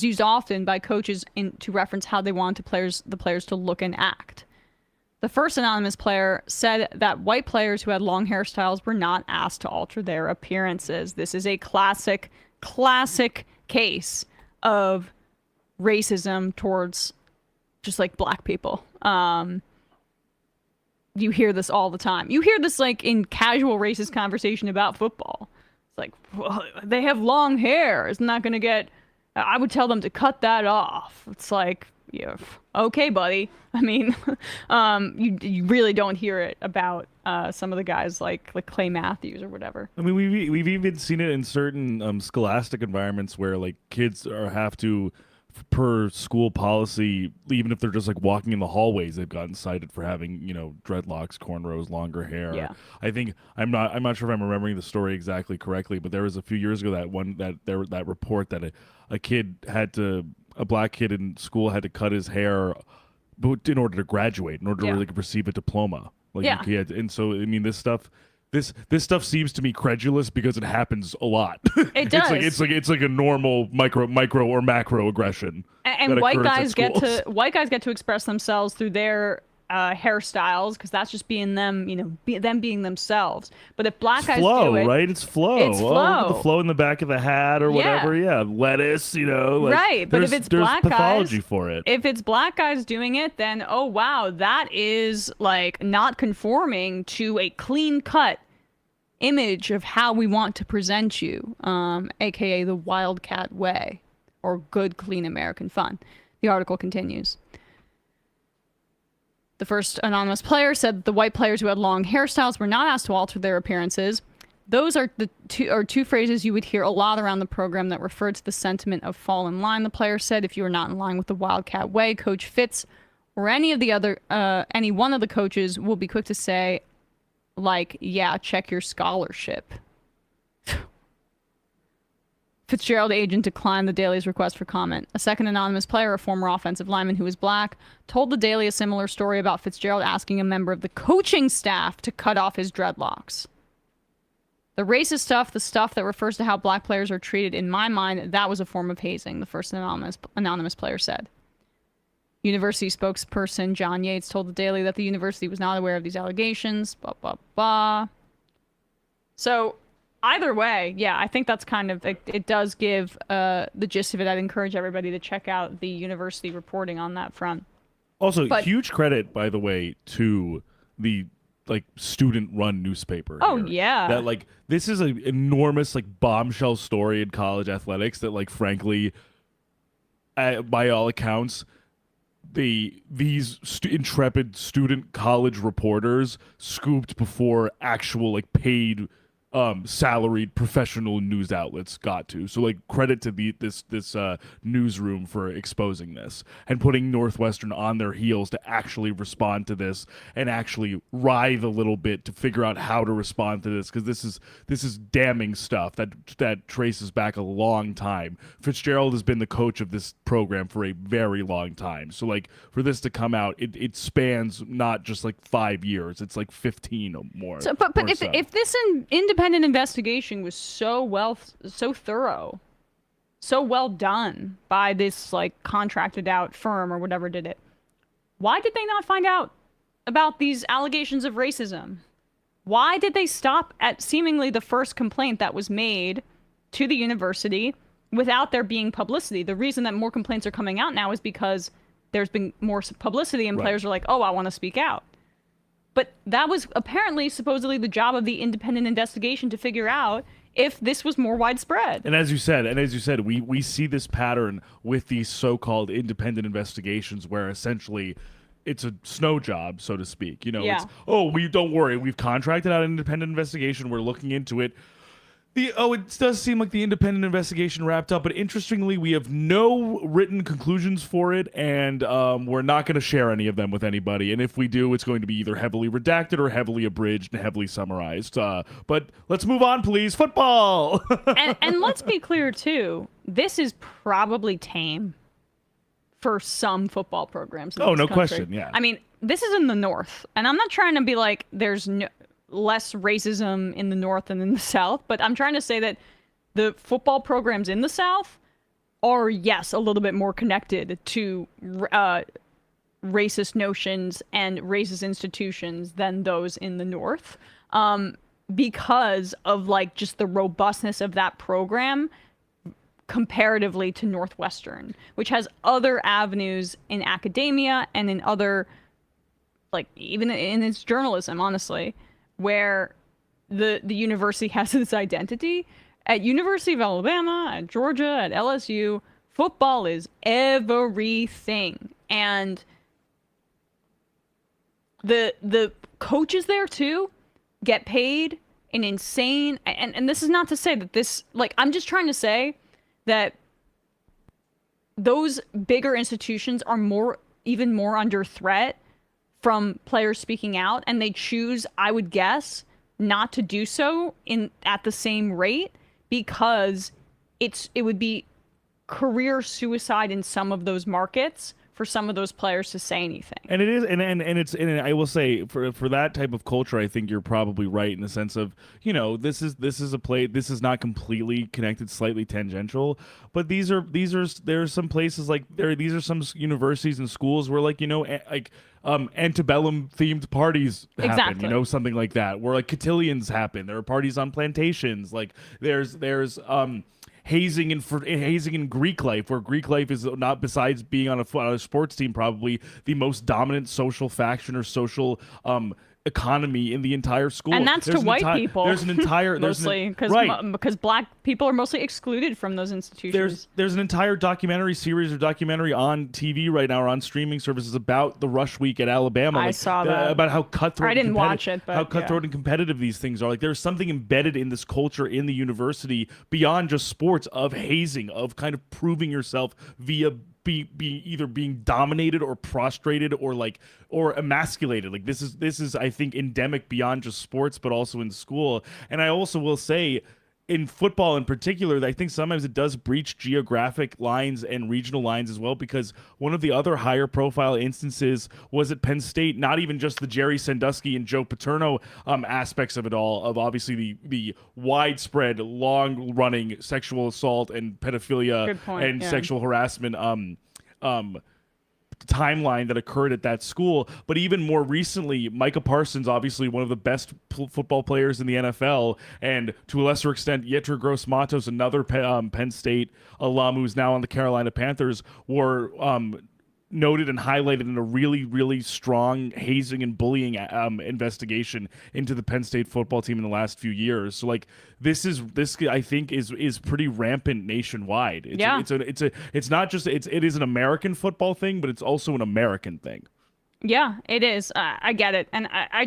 used often by coaches to reference how they wanted the players to look and act. The first anonymous player said that white players who had long hairstyles were not asked to alter their appearances. This is a classic case of racism towards just black people. you hear this all the time. You hear this like in casual racist conversation about football. It's like, well, they have long hair. Isn't that going to get... I would tell them to cut that off. It's like, yeah, okay, buddy. I mean, you really don't hear it about some of the guys like Clay Matthews or whatever. I mean, we've even seen it in certain scholastic environments where like kids have to, per school policy, even if they're just like walking in the hallways, they've gotten cited for having, you know, dreadlocks, cornrows, longer hair. Yeah. I think I'm not sure if I'm remembering the story exactly correctly, but there was a few years ago that report that a black kid in school had to cut his hair in order to graduate, in order to like receive a diploma. Like and so I mean, this stuff seems to me credulous because it happens a lot. It does. It's like a normal micro or macro aggression. And white guys get to express themselves through their hairstyles because that's just being them, you know, them being themselves. But if black guys do it, right? It's flow. It's flow. The flow in the back of the hat or whatever. Yeah, lettuce. You know, like, right. But if it's there's black pathology guys, for it. If it's black guys doing it, then oh wow, that is like not conforming to a clean cut image of how we want to present you, aka the wildcat way or good, clean American fun. The article continues. The first anonymous player said that the white players who had long hairstyles were not asked to alter their appearances. Those are the two phrases you would hear a lot around the program that refer to the sentiment of fall in line. The player said, if you are not in line with the Wildcat way, Coach Fitz or any one of the coaches will be quick to say, like, yeah, check your scholarship. Fitzgerald agent declined the Daily's request for comment. A second anonymous player, a former offensive lineman who is black, told the Daily a similar story about Fitzgerald asking a member of the coaching staff to cut off his dreadlocks. The racist stuff, the stuff that refers to how black players are treated, in my mind, that was a form of hazing, the first anonymous player said. University spokesperson John Yates told the Daily that the university was not aware of these allegations, blah, blah, blah. So... either way, yeah, I think that's kind of, it does give the gist of it. I'd encourage everybody to check out the university reporting on that front. Also, huge credit, by the way, to the like student-run newspaper. Oh, here. yeah. That like this is an enormous like bombshell story in college athletics that like frankly, by all accounts, these intrepid student college reporters scooped before actual like paid salaried professional news outlets got to. So like credit to this newsroom for exposing this and putting Northwestern on their heels to actually respond to this and actually writhe a little bit to figure out how to respond to this, because this is damning stuff that traces back a long time. Fitzgerald has been the coach of this program for a very long time. So like for this to come out, it spans not just like 5 years, it's like 15 or more. So, but if this independent investigation was so thorough, so well done by this like contracted out firm or whatever did it, why did they not find out about these allegations of racism? Why did they stop at seemingly the first complaint that was made to the university without there being publicity? The reason that more complaints are coming out now is because there's been more publicity and players are like, oh, I want to speak out. But that was apparently, supposedly, the job of the independent investigation to figure out if this was more widespread. And as you said, we see this pattern with these so-called independent investigations where essentially it's a snow job, so to speak. You know, it's, don't worry, we've contracted out an independent investigation, we're looking into it. It does seem like the independent investigation wrapped up, but interestingly, we have no written conclusions for it, and we're not going to share any of them with anybody. And if we do, it's going to be either heavily redacted or heavily abridged and heavily summarized. But let's move on, please. Football! and let's be clear, too. This is probably tame for some football programs in this country. Question, yeah. I mean, this is in the North, and I'm not trying to be like there's less racism in the North than in the South, but I'm trying to say that the football programs in the South are, yes, a little bit more connected to racist notions and racist institutions than those in the North, because of like just the robustness of that program comparatively to Northwestern, which has other avenues in academia and in other like even in its journalism, honestly, where the university has its identity. At University of Alabama, at Georgia, at LSU, football is everything. And the coaches there too get paid an insane, and this is not to say that this, like, I'm just trying to say that those bigger institutions are even more under threat from players speaking out, and they choose, I would guess, not to do so at the same rate, because it would be career suicide in some of those markets for some of those players to say anything. And it is, and I will say for that type of culture, I think you're probably right in the sense of, this is a play. This is not completely connected, slightly tangential, but there's some places these are some universities and schools where antebellum themed parties happen, Exactly. Something like that, where cotillions happen. There are parties on plantations. There's hazing in Greek life, where Greek life is not, besides being on a sports team, probably the most dominant social faction or social economy in the entire school. And that's to white people. There's an entire mostly because black people are mostly excluded from those institutions. There's an entire documentary on TV right now, or on streaming services, about the rush week at Alabama. I saw that. About how cutthroat. I didn't watch it, but how cutthroat and competitive these things are. There's something embedded in this culture in the university beyond just sports, of hazing, of kind of proving yourself via either being dominated or prostrated or emasculated. This is I think endemic beyond just sports, but also in school. And I also will say, in football in particular, I think sometimes it does breach geographic lines and regional lines as well, because one of the other higher profile instances was at Penn State, not even just the Jerry Sandusky and Joe Paterno aspects of it all, of obviously the widespread, long-running sexual assault and pedophilia and sexual harassment timeline that occurred at that school. But even more recently, Micah Parsons, obviously one of the best football players in the NFL, and to a lesser extent, Yetur Gross-Matos, another Penn State alum who's now on the Carolina Panthers, were noted and highlighted in a really, really strong hazing and bullying investigation into the Penn State football team in the last few years. So this I think is pretty rampant nationwide. It's not just it is an American football thing, but it's also an American thing. Yeah, it is. I get it. And I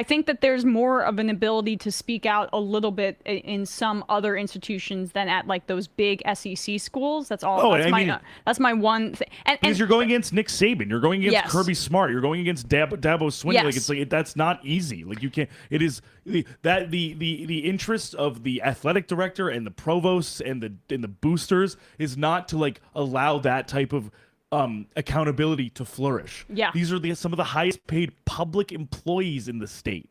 think that there's more of an ability to speak out a little bit in some other institutions than at those big SEC schools. That's all. That's my one thing. Because you're going against Nick Saban, you're going against Kirby Smart, you're going against Dabo Swinney. Yes. That's not easy. You can't. It is the interest of the athletic director and the provosts and the boosters is not to allow that type of accountability to flourish. Yeah. These are some of the highest paid public employees in the state.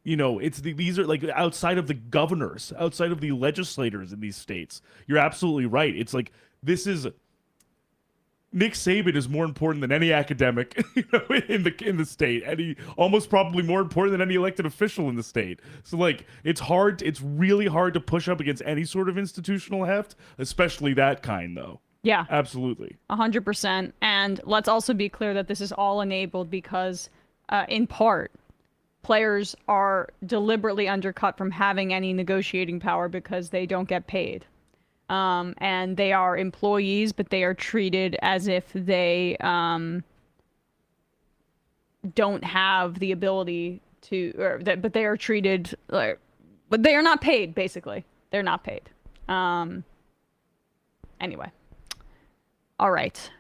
These are outside of the governors, outside of the legislators in these states. You're absolutely right. It's this is Nick Saban is more important than any academic in the state, and he almost probably more important than any elected official in the state. So it's really hard to push up against any sort of institutional heft, especially that kind though. Yeah, absolutely. 100%. And let's also be clear that this is all enabled because, in part, players are deliberately undercut from having any negotiating power because they don't get paid. And they are employees, but they are treated as if they don't have the ability to, but they are treated but they are not paid, basically. They're not paid. Anyway. All right,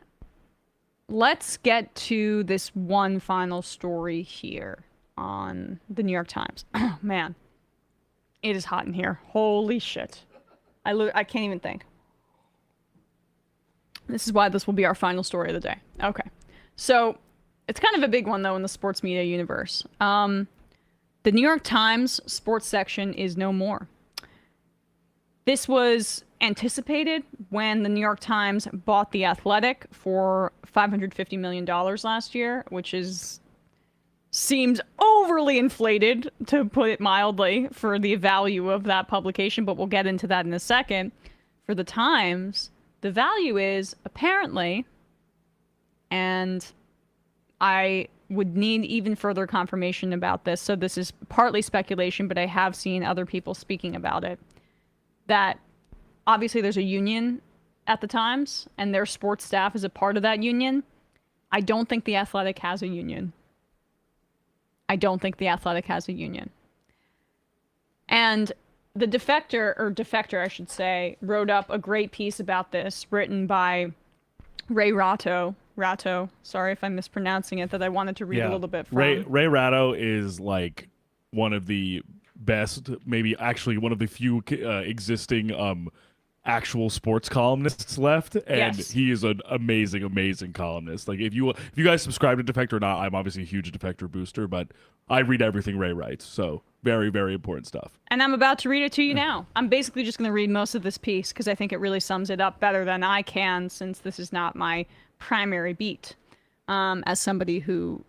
let's get to this one final story here on the New York Times. Oh, man, it is hot in here. Holy shit. I can't even think. This is why this will be our final story of the day. Okay, so it's kind of a big one, though, in the sports media universe. The New York Times sports section is no more. This was anticipated when the New York Times bought The Athletic for $550 million last year, which seems overly inflated, to put it mildly, for the value of that publication, but we'll get into that in a second. For the Times, the value is apparently, and I would need even further confirmation about this, so this is partly speculation, but I have seen other people speaking about it, that obviously there's a union at the Times, and their sports staff is a part of that union. I don't think The Athletic has a union. I don't think The Athletic has a union. And the defector, I should say, wrote up a great piece about this, written by Ray Ratto, sorry if I'm mispronouncing it, that I wanted to read a little bit from. Ray Ratto is like one of the best, maybe actually one of the few existing actual sports columnists left, and he is an amazing columnist. Like if you guys subscribe to Defector or not, I'm obviously a huge Defector booster, but I read everything Ray writes, so very important stuff. And I'm about to read it to you now. I'm basically just going to read most of this piece because I think it really sums it up better than I can, since this is not my primary beat as somebody who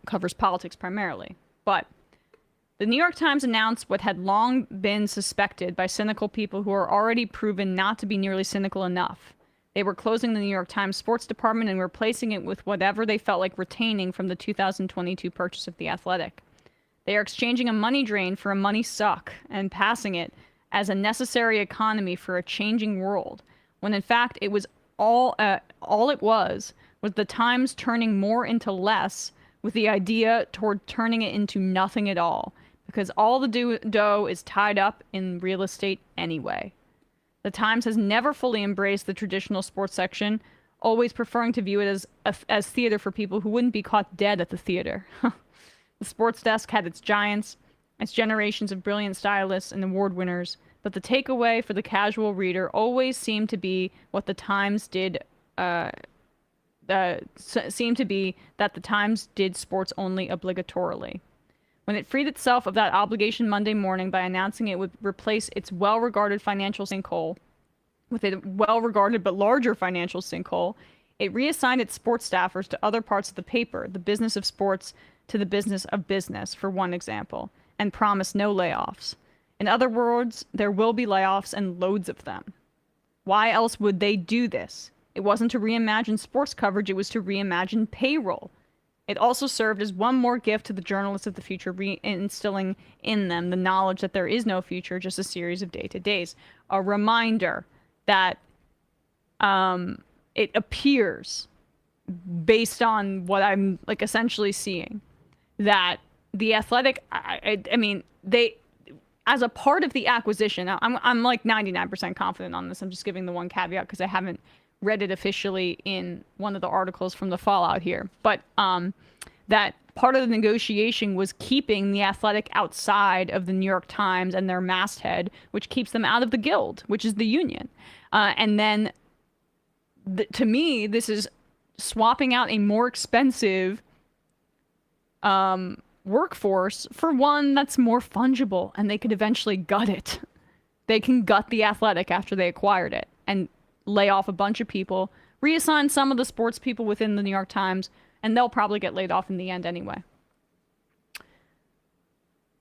covers politics primarily. But the New York Times announced what had long been suspected by cynical people who are already proven not to be nearly cynical enough. They were closing the New York Times sports department and replacing it with whatever they felt like retaining from the 2022 purchase of The Athletic. They are exchanging a money drain for a money suck and passing it as a necessary economy for a changing world, when in fact it was all it was the Times turning more into less, with the idea toward turning it into nothing at all, because all the dough is tied up in real estate anyway. The Times has never fully embraced the traditional sports section, always preferring to view it as theater for people who wouldn't be caught dead at the theater. The sports desk had its giants, its generations of brilliant stylists and award winners, but the takeaway for the casual reader always seemed to be what the Times did. Seemed to be that the Times did sports only obligatorily. When it freed itself of that obligation Monday morning by announcing it would replace its well-regarded financial sinkhole with a well-regarded but larger financial sinkhole, it reassigned its sports staffers to other parts of the paper, the business of sports to the business of business, for one example, and promised no layoffs. In other words, there will be layoffs and loads of them. Why else would they do this? It wasn't to reimagine sports coverage, it was to reimagine payroll. It also served as one more gift to the journalists of the future, reinstilling in them the knowledge that there is no future, just a series of day-to-days. A reminder that it appears, based on what I'm like essentially seeing, that The Athletic, I mean, they, as a part of the acquisition, I'm like 99% confident on this. I'm just giving the one caveat because I haven't read it officially in one of the articles from the fallout here, but that part of the negotiation was keeping The Athletic outside of the New York Times and their masthead, which keeps them out of the guild, which is the union. And then, to me, this is swapping out a more expensive workforce for one that's more fungible, and they could eventually gut it. They can gut The Athletic after they acquired it and lay off a bunch of people, reassign some of the sports people within the New York Times, and they'll probably get laid off in the end anyway.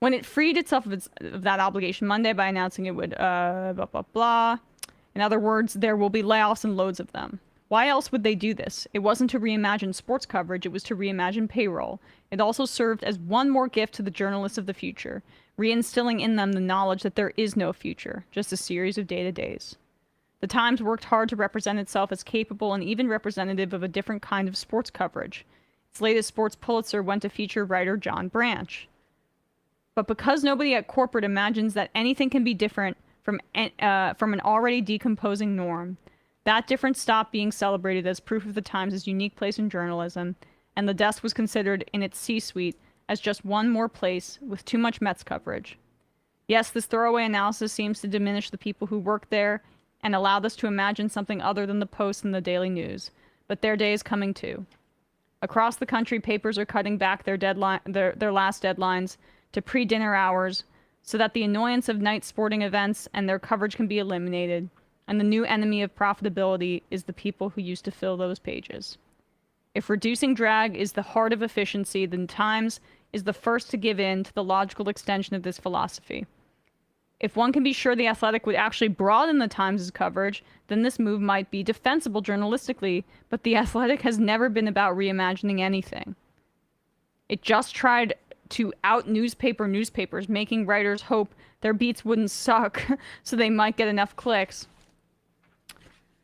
When it freed itself of that obligation Monday by announcing it would blah, blah, blah. In other words, there will be layoffs and loads of them. Why else would they do this? It wasn't to reimagine sports coverage, it was to reimagine payroll. It also served as one more gift to the journalists of the future, reinstilling in them the knowledge that there is no future, just a series of day-to-days. The Times worked hard to represent itself as capable and even representative of a different kind of sports coverage. Its latest sports Pulitzer went to feature writer John Branch. But because nobody at corporate imagines that anything can be different from an already decomposing norm, that difference stopped being celebrated as proof of the Times' unique place in journalism, and the desk was considered in its C-suite as just one more place with too much Mets coverage. Yes, this throwaway analysis seems to diminish the people who work there and allowed us to imagine something other than the Post and the Daily News. But their day is coming too. Across the country, papers are cutting back their last deadlines to pre-dinner hours so that the annoyance of night sporting events and their coverage can be eliminated. And the new enemy of profitability is the people who used to fill those pages. If reducing drag is the heart of efficiency, then Times is the first to give in to the logical extension of this philosophy. If one can be sure The Athletic would actually broaden the Times' coverage, then this move might be defensible journalistically, but The Athletic has never been about reimagining anything. It just tried to out newspapers, making writers hope their beats wouldn't suck so they might get enough clicks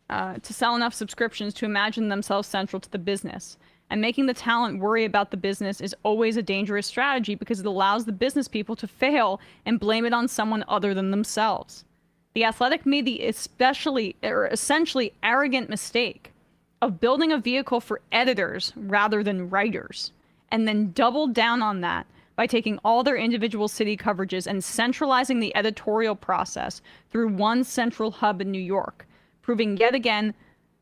to sell enough subscriptions to imagine themselves central to the business. And making the talent worry about the business is always a dangerous strategy because it allows the business people to fail and blame it on someone other than themselves. The Athletic made the essentially arrogant mistake of building a vehicle for editors rather than writers, and then doubled down on that by taking all their individual city coverages and centralizing the editorial process through one central hub in New York, proving yet again,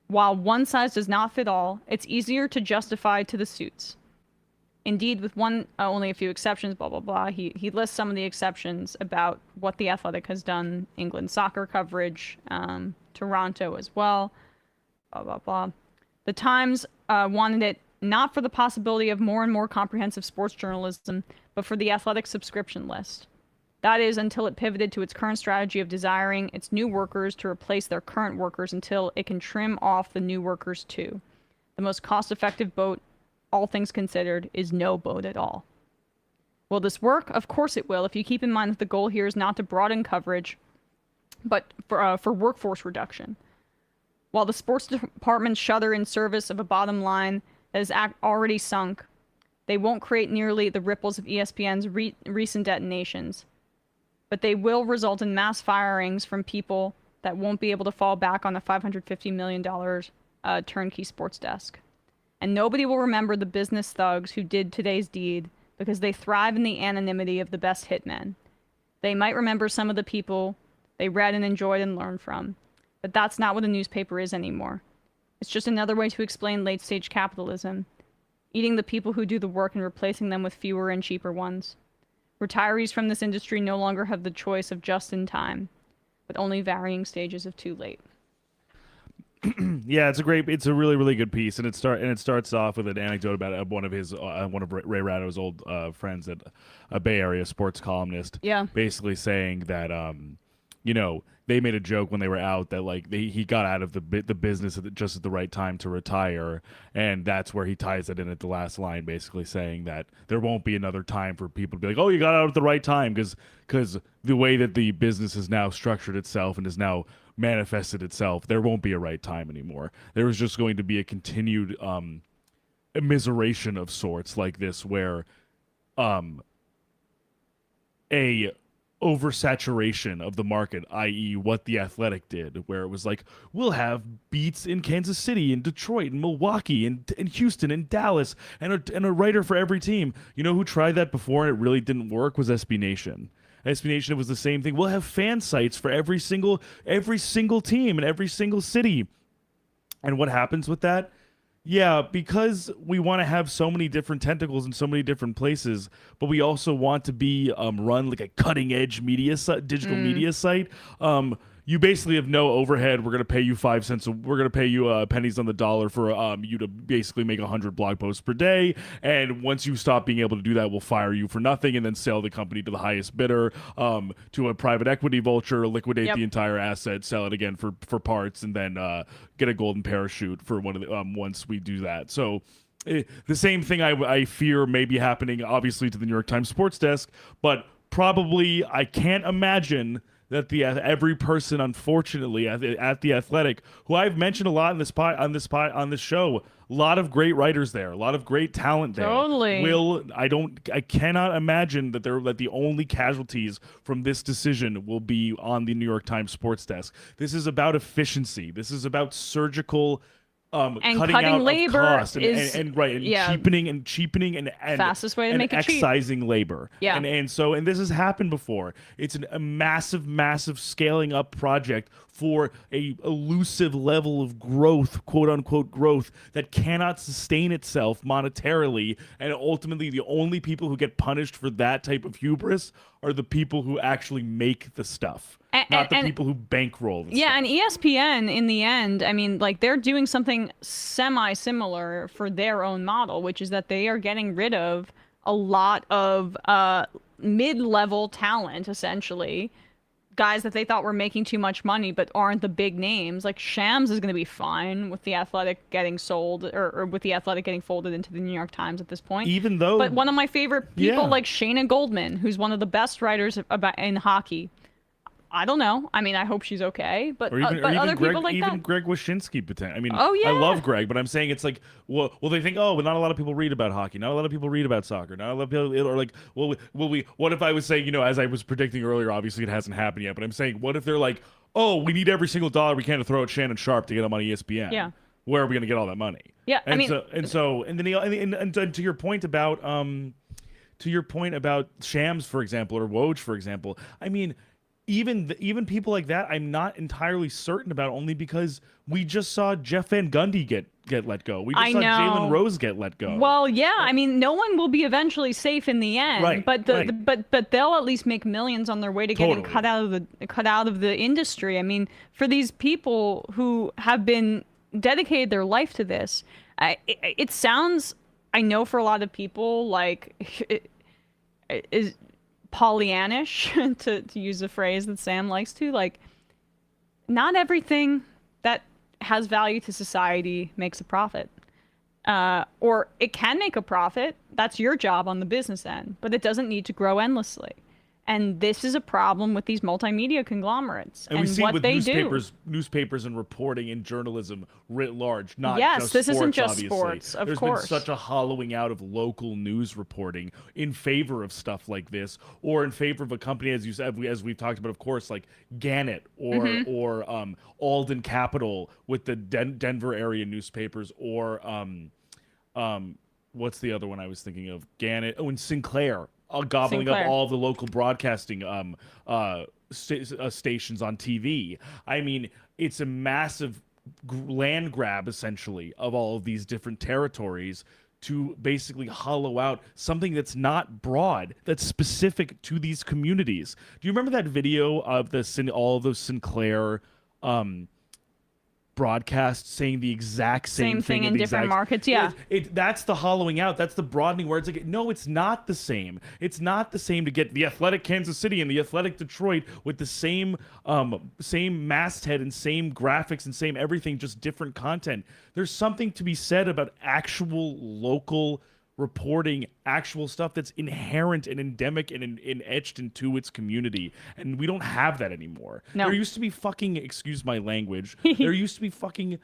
while one size does not fit all, it's easier to justify to the suits. Indeed, with only a few exceptions, blah, blah, blah. He lists some of the exceptions about what the Athletic has done. England soccer coverage, Toronto as well, blah, blah, blah. The Times wanted it not for the possibility of more and more comprehensive sports journalism, but for the Athletic subscription list. That is, until it pivoted to its current strategy of desiring its new workers to replace their current workers until it can trim off the new workers too. The most cost-effective boat, all things considered, is no boat at all. Will this work? Of course it will, if you keep in mind that the goal here is not to broaden coverage, but for workforce reduction. While the sports departments shudder in service of a bottom line that is already sunk, they won't create nearly the ripples of ESPN's recent detonations. But they will result in mass firings from people that won't be able to fall back on a $550 million turnkey sports desk. And nobody will remember the business thugs who did today's deed because they thrive in the anonymity of the best hitmen. They might remember some of the people they read and enjoyed and learned from, but that's not what a newspaper is anymore. It's just another way to explain late-stage capitalism, eating the people who do the work and replacing them with fewer and cheaper ones. Retirees from this industry no longer have the choice of just in time, but only varying stages of too late. Yeah, it's a really, really good piece, and it starts off with an anecdote about one of Ray Rado's old friends, at a Bay Area sports columnist. Yeah, basically saying that they made a joke when they were out that he got out of the business just at the right time to retire, and that's where he ties it in at the last line, basically saying that there won't be another time for people to be like, oh, you got out at the right time, because the way that the business has now structured itself and has now manifested itself, there won't be a right time anymore. There is just going to be a continued immiseration of sorts like this, where a oversaturation of the market, i.e. what the Athletic did, where it was like, we'll have beats in Kansas City and Detroit and Milwaukee and Houston and Dallas and a writer for every team. You know who tried that before and it really didn't work? Was SB Nation. SB Nation, it was the same thing. We'll have fan sites for every single team in every single city. And what happens with that? Yeah, because we want to have so many different tentacles in so many different places, but we also want to be run like a cutting-edge digital media site. You basically have no overhead. We're going to pay you 5 cents. We're going to pay you pennies on the dollar for you to basically make 100 blog posts per day. And once you stop being able to do that, we'll fire you for nothing and then sell the company to the highest bidder, to a private equity vulture, liquidate the entire asset, sell it again for parts, and then get a golden parachute for one of the, once we do that. So the same thing I fear may be happening, obviously, to the New York Times sports desk, but probably I can't imagine that every person, unfortunately, at the Athletic, who I've mentioned a lot on this show, a lot of great writers there, a lot of great talent there. Totally. I cannot imagine that the only casualties from this decision will be on the New York Times sports desk. This is about efficiency. This is about surgical and cutting out labor of cost is cheapening and fastest way to make it cheap. excising labor. Yeah. And this has happened before. It's a massive scaling up project for a elusive level of growth, quote unquote growth, that cannot sustain itself monetarily. And ultimately the only people who get punished for that type of hubris are the people who actually make the stuff. Not the people who bankroll the stuff. And ESPN, in the end, I mean, like, they're doing something semi-similar for their own model, which is that they are getting rid of a lot of mid-level talent, essentially, guys that they thought were making too much money but aren't the big names. Like Shams is going to be fine with the Athletic getting sold or with the Athletic getting folded into the New York Times at this point. Even though, but one of my favorite people, like Shayna Goldman, who's one of the best writers in hockey. I don't know. I mean, I hope she's okay. But, or even other Greg, people like even that. Greg Wyshynski, potentially. I mean, Oh, yeah. I love Greg, but I'm saying it's like, well, they think, oh, but not a lot of people read about hockey. Not a lot of people read about soccer. Not a lot of people, or like, well, what if I was saying, as I was predicting earlier, obviously it hasn't happened yet, but I'm saying, what if they're like, oh, we need every single dollar we can to throw at Shannon Sharp to get him on ESPN. Yeah. Where are we going to get all that money? Yeah, and to your point about Shams, for example, or Woj, for example, I mean, even people like that, I'm not entirely certain about, only because we just saw Jeff Van Gundy get let go. We just saw Jalen Rose get let go. Well, yeah, I mean, no one will be eventually safe in the end, right, but but they'll at least make millions on their way to getting cut out of the industry. I mean, for these people who have been dedicated their life to this, it sounds, I know for a lot of people, like it is Pollyannish, to use a phrase that Sam likes to, like, not everything that has value to society makes a profit. Or it can make a profit. That's your job on the business end, but it doesn't need to grow endlessly. And this is a problem with these multimedia conglomerates and we see what it with they do. Newspapers and reporting and journalism writ large, not just this sports, isn't just obviously. sports, of There's course. been such a hollowing out of local news reporting in favor of stuff like this, or in favor of a company, as you said, as we've talked about, of course, like Gannett or Alden Capital with the Denver area newspapers, or what's the other one I was thinking of? Gannett. Oh, and Sinclair. Gobbling up all the local broadcasting stations on TV. I mean, it's a massive land grab, essentially, of all of these different territories to basically hollow out something that's not broad, that's specific to these communities. Do you remember that video of all of those Sinclair broadcasts saying the exact same thing in different markets? Yeah, that's the hollowing out. That's the broadening, where it's like, no, it's not the same. It's not the same to get the Athletic Kansas City and the Athletic Detroit with the same masthead and same graphics and same everything, just different content. There's something to be said about actual local reporting, actual stuff that's inherent and endemic and etched into its community, and we don't have that anymore. No. There used to be fucking, excuse my language, there used to be fucking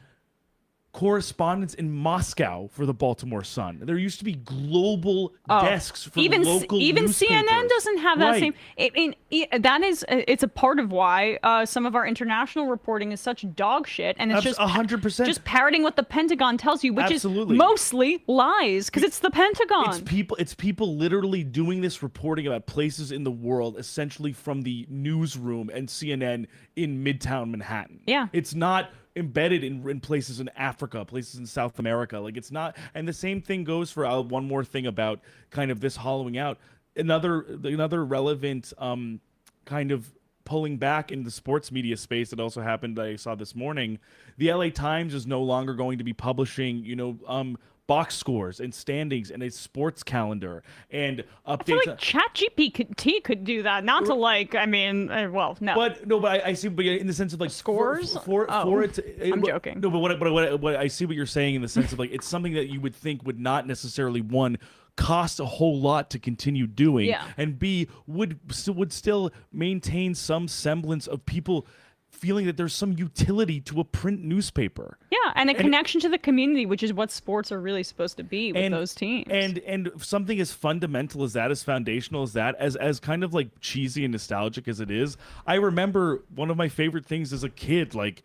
correspondence in Moscow for the Baltimore Sun. There used to be global desks for local even newspapers. CNN doesn't have that same. I mean, it's a part of why some of our international reporting is such dog shit, and it's just 100%, just parroting what the Pentagon tells you, which Absolutely. is mostly lies, because it's the Pentagon. It's people literally doing this reporting about places in the world, essentially from the newsroom and CNN in Midtown Manhattan. Yeah, it's not embedded in places in Africa, places in South America. Like, it's not. And the same thing goes for one more thing about kind of this hollowing out. Another relevant kind of pulling back in the sports media space that also happened, I saw this morning. The LA Times is no longer going to be publishing, box scores and standings and a sports calendar and updates. I feel like ChatGPT could do that. Not to well, no. But I see, but in the sense of like scores for it. I'm joking. No, but what I see what you're saying in the sense of like, it's something that you would think would not necessarily, one, cost a whole lot to continue doing, and B, would still maintain some semblance of people feeling that there's some utility to a print newspaper. Yeah, and a connection to the community, which is what sports are really supposed to be with those teams. And something as fundamental as that, as foundational as that, as kind of like cheesy and nostalgic as it is, I remember one of my favorite things as a kid, like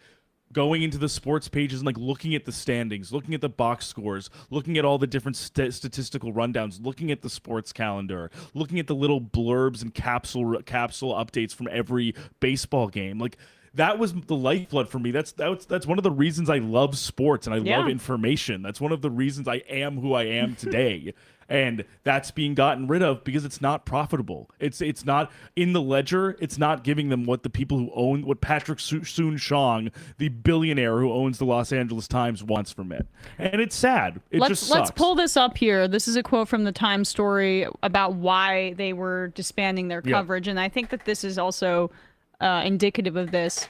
going into the sports pages and like looking at the standings, looking at the box scores, looking at all the different statistical rundowns, looking at the sports calendar, looking at the little blurbs and capsule updates from every baseball game. Like, that was the lifeblood for me. That's one of the reasons I love sports and I love information. That's one of the reasons I am who I am today. And that's being gotten rid of because it's not profitable. It's not in the ledger. It's not giving them what the people who own, what Patrick Soon-Shiong, the billionaire who owns the Los Angeles Times, wants from it. And it's sad. Just sucks. Let's pull this up here. This is a quote from the Times story about why they were disbanding their coverage. And I think that this is also indicative of this.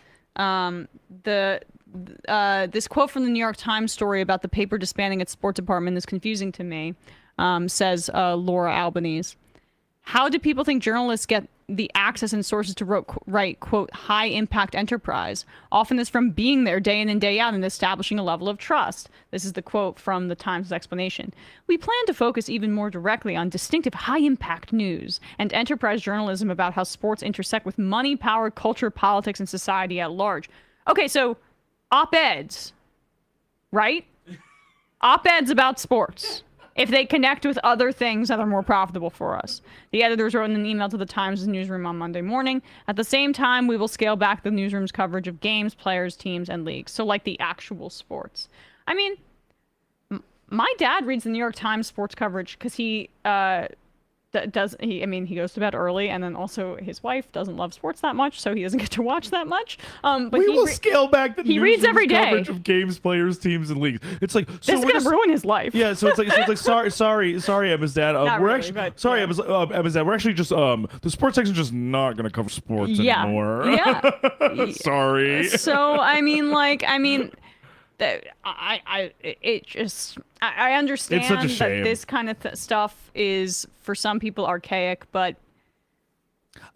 This quote from the New York Times story about the paper disbanding its sports department is confusing to me, says Laura Albanese. How do people think journalists get the access and sources to write, quote, high-impact enterprise? Often it's from being there day in and day out and establishing a level of trust. This is the quote from the Times' explanation. We plan to focus even more directly on distinctive high-impact news and enterprise journalism about how sports intersect with money, power, culture, politics, and society at large. Okay, so op-eds, right? Op-eds about sports. If they connect with other things that are more profitable for us. The editors wrote in an email to the Times' newsroom on Monday morning. At the same time, we will scale back the newsroom's coverage of games, players, teams, and leagues. So like the actual sports. I mean, my dad reads the New York Times sports coverage because he he goes to bed early, and then also his wife doesn't love sports that much, so he doesn't get to watch that much. But we will scale back the he reads every day coverage of games, players, teams, and leagues. It's like this is gonna ruin his life. Yeah, so it's like sorry, Emma's dad. Not we're really, actually but, sorry, yeah. Emma's dad. We're actually just the sports section's just not gonna cover sports anymore. Yeah. Sorry. So I understand It's such a that shame. this kind of stuff is for some people archaic, but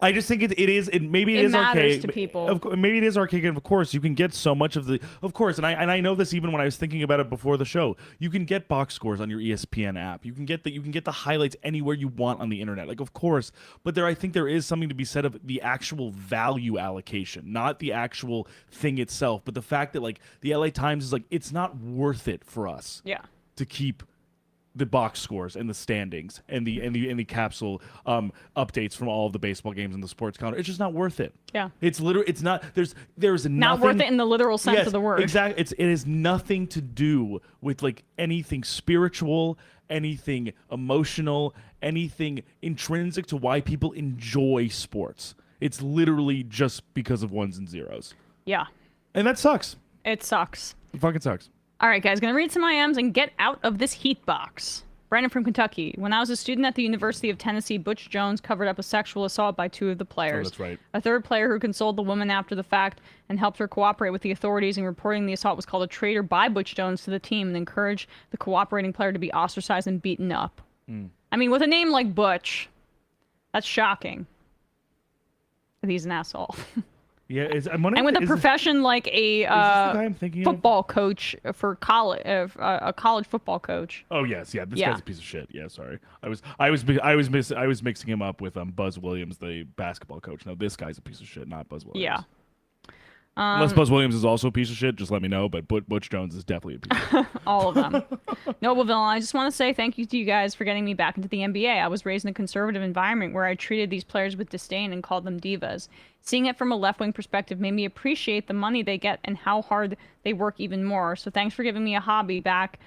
I just think maybe it is matters archaic to people. Maybe it is archaic, and of course you can get so much of I know this even when I was thinking about it before the show. You can get box scores on your ESPN app. You can get the highlights anywhere you want on the internet. Like, of course, but I think there is something to be said of the actual value allocation, not the actual thing itself, but the fact that like the LA Times is like, it's not worth it for us. Yeah. To keep the box scores and the standings and the capsule updates from all of the baseball games and the sports calendar. It's just not worth it. Yeah. It's literally, it's not, there's nothing. Not worth it in the literal sense Yes, of the word. Exactly. It has nothing to do with like anything spiritual, anything emotional, anything intrinsic to why people enjoy sports. It's literally just because of ones and zeros. Yeah. And that sucks. It sucks. It fucking sucks. All right, guys, gonna read some IMs and get out of this heat box. Brandon from Kentucky. When I was a student at the University of Tennessee, Butch Jones covered up a sexual assault by two of the players. Oh, that's right. A third player who consoled the woman after the fact and helped her cooperate with the authorities in reporting the assault was called a traitor by Butch Jones to the team and encouraged the cooperating player to be ostracized and beaten up. I mean, with a name like Butch, that's shocking. He's an asshole. Yeah, and with a profession like a football coach for college, a college football coach. Oh yes, yeah. This guy's a piece of shit. Yeah, sorry. I was mixing him up with Buzz Williams, the basketball coach. No, this guy's a piece of shit, not Buzz Williams. Yeah. Unless Buzz Williams is also a piece of shit, just let me know. But Butch Jones is definitely a piece of shit. All of them. Nobleville, I just want to say thank you to you guys for getting me back into the NBA. I was raised in a conservative environment where I treated these players with disdain and called them divas. Seeing it from a left-wing perspective made me appreciate the money they get and how hard they work even more. So thanks for giving me a hobby back.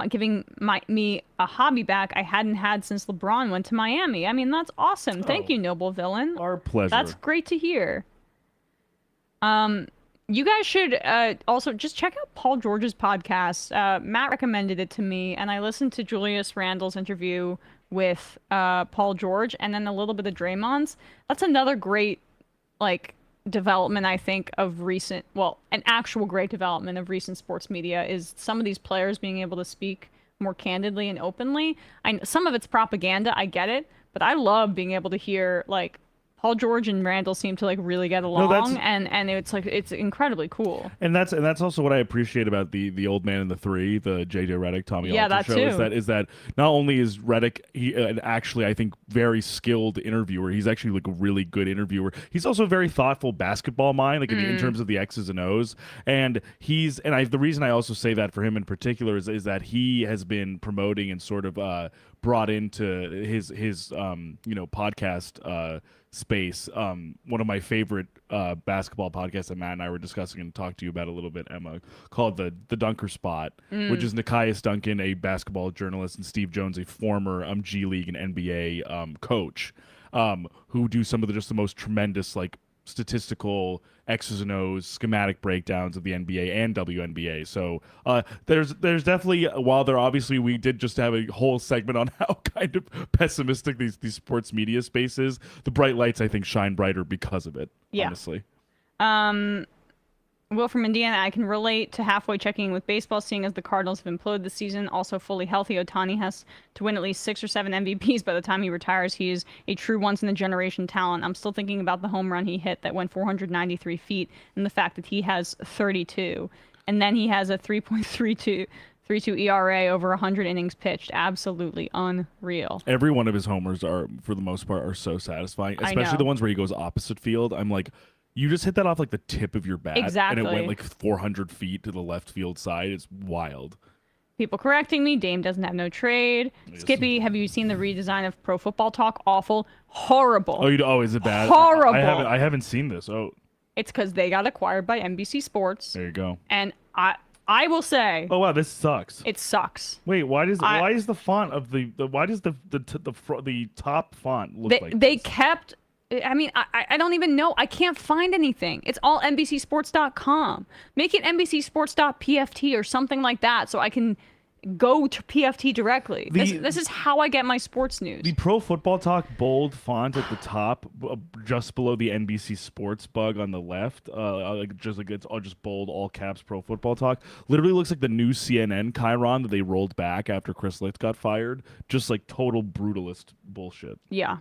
Giving me a hobby back I hadn't had since LeBron went to Miami. I mean, that's awesome. Thank you, Noble Villain. Our pleasure. That's great to hear. You guys should also just check out Paul George's podcast. Matt recommended it to me, and I listened to Julius Randle's interview with Paul George, and then a little bit of Draymond's. That's another great, development, I think, of recent, an actual great development of recent sports media is some of these players being able to speak more candidly and openly. Some of it's propaganda, I get it, but I love being able to hear, Paul George and Randall seem to really get along, and it's incredibly cool. And that's also what I appreciate about the old man in the three, the JJ Redick, Tommy Alter show, too. is that not only is Redick an actually, I think, very skilled interviewer, he's actually a really good interviewer. He's also a very thoughtful basketball mind, in terms of the X's and O's. And the reason I also say that for him in particular is that he has been promoting and sort of brought into his podcast space. One of my favorite basketball podcasts that Matt and I were discussing and talked to you about a little bit, Emma, called the Dunker Spot, which is Nikias Duncan, a basketball journalist, and Steve Jones, a former G League and NBA coach, who do some of the most tremendous statistical X's and O's, schematic breakdowns of the NBA and WNBA. So there's definitely, while we did just have a whole segment on how kind of pessimistic these sports media spaces, the bright lights I think shine brighter because of it. Yeah. Honestly. Will from Indiana, I can relate to halfway checking with baseball, seeing as the Cardinals have imploded this season. Also fully healthy, Ohtani has to win at least 6 or 7 MVPs by the time he retires. He is a true once-in-a-generation talent. I'm still thinking about the home run he hit that went 493 feet and the fact that he has 32. And then he has a 3.32 ERA over 100 innings pitched. Absolutely unreal. Every one of his homers are, for the most part, are so satisfying, especially the ones where he goes opposite field. I'm like, you just hit that off like the tip of your bat. Exactly. And it went like 400 feet to the left field side. It's wild. People correcting me. Dame doesn't have no trade. Yes. Skippy, have you seen the redesign of Pro Football Talk? Awful. Horrible. Oh, is it bad? Horrible. I haven't seen this. Oh. It's because they got acquired by NBC Sports. There you go. And I will say. Oh wow, this sucks. It sucks. Wait, why is the font of why does the top font look like they this? kept. I mean, I don't even know. I can't find anything. It's all NBCSports.com. Make it NBCSports.pft or something like that so I can go to PFT directly. This is how I get my sports news. The Pro Football Talk bold font at the top, just below the NBC Sports bug on the left, it's all just bold, all caps Pro Football Talk. Literally looks like the new CNN chyron that they rolled back after Chris Licht got fired. Just like total brutalist bullshit. Yeah.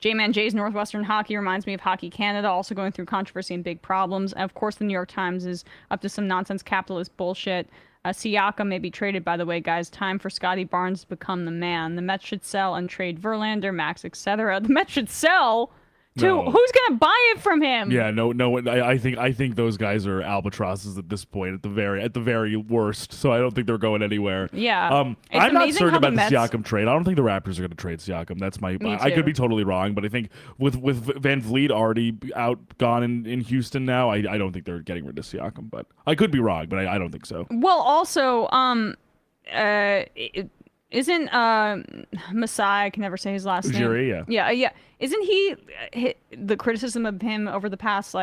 J-Man J's Northwestern Hockey reminds me of Hockey Canada, also going through controversy and big problems. And of course, the New York Times is up to some nonsense capitalist bullshit. Siakam may be traded, by the way, guys. Time for Scotty Barnes to become the man. The Mets should sell and trade Verlander, Max, etc. The Mets should sell to who's going to buy it from him? Yeah, no. I think those guys are albatrosses at this point, at the very worst. So I don't think they're going anywhere. Yeah. I'm not certain about the Siakam trade. I don't think the Raptors are going to trade Siakam. That's my. I could be totally wrong, but I think with Van Vliet already gone in Houston now, I don't think they're getting rid of Siakam. But I could be wrong, but I don't think so. Well, also, isn't Masai, I can never say his last name. Ujiri, yeah. Yeah. Isn't he the criticism of him over the past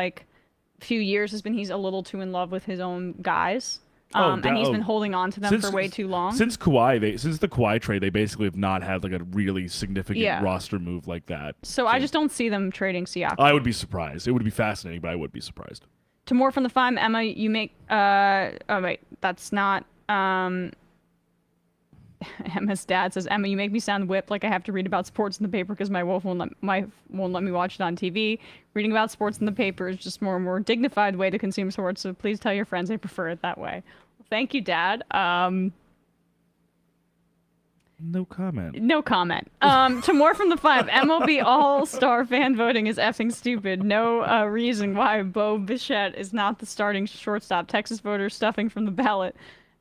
few years has been he's a little too in love with his own guys. And he's been holding on to them for way too long. Since the Kawhi trade, they basically have not had a really significant roster move like that. So I just don't see them trading Siakam. I would be surprised. It would be fascinating, but I would be surprised. To more from the FIME, Emma, you make oh wait, that's not Emma's dad says, Emma, you make me sound whipped like I have to read about sports in the paper because my wife won't let me watch it on TV. Reading about sports in the paper is just more and more dignified way to consume sports, so please tell your friends I prefer it that way. Well, thank you, Dad. No comment. No comment. To more from the FIME, MLB All-Star fan voting is effing stupid. No reason why Bo Bichette is not the starting shortstop. Texas voters stuffing the ballot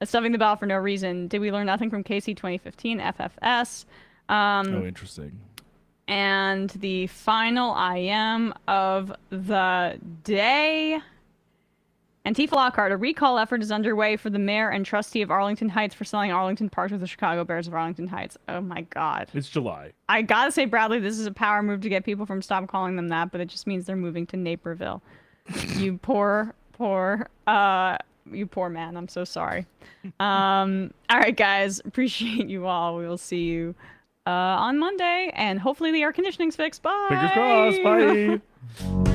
for no reason. Did we learn nothing from KC 2015 FFS? Oh, interesting. And the final IM of the day. Antifa Lockhart, a recall effort is underway for the mayor and trustee of Arlington Heights for selling Arlington Park to the Chicago Bears of Arlington Heights. Oh my God. It's July. I gotta say, Bradley, this is a power move to get people from stop calling them that, but it just means they're moving to Naperville. You poor man. I'm so sorry. All right, guys. Appreciate you all. We will see you on Monday, and hopefully the air conditioning's fixed. Bye. Fingers crossed. Bye.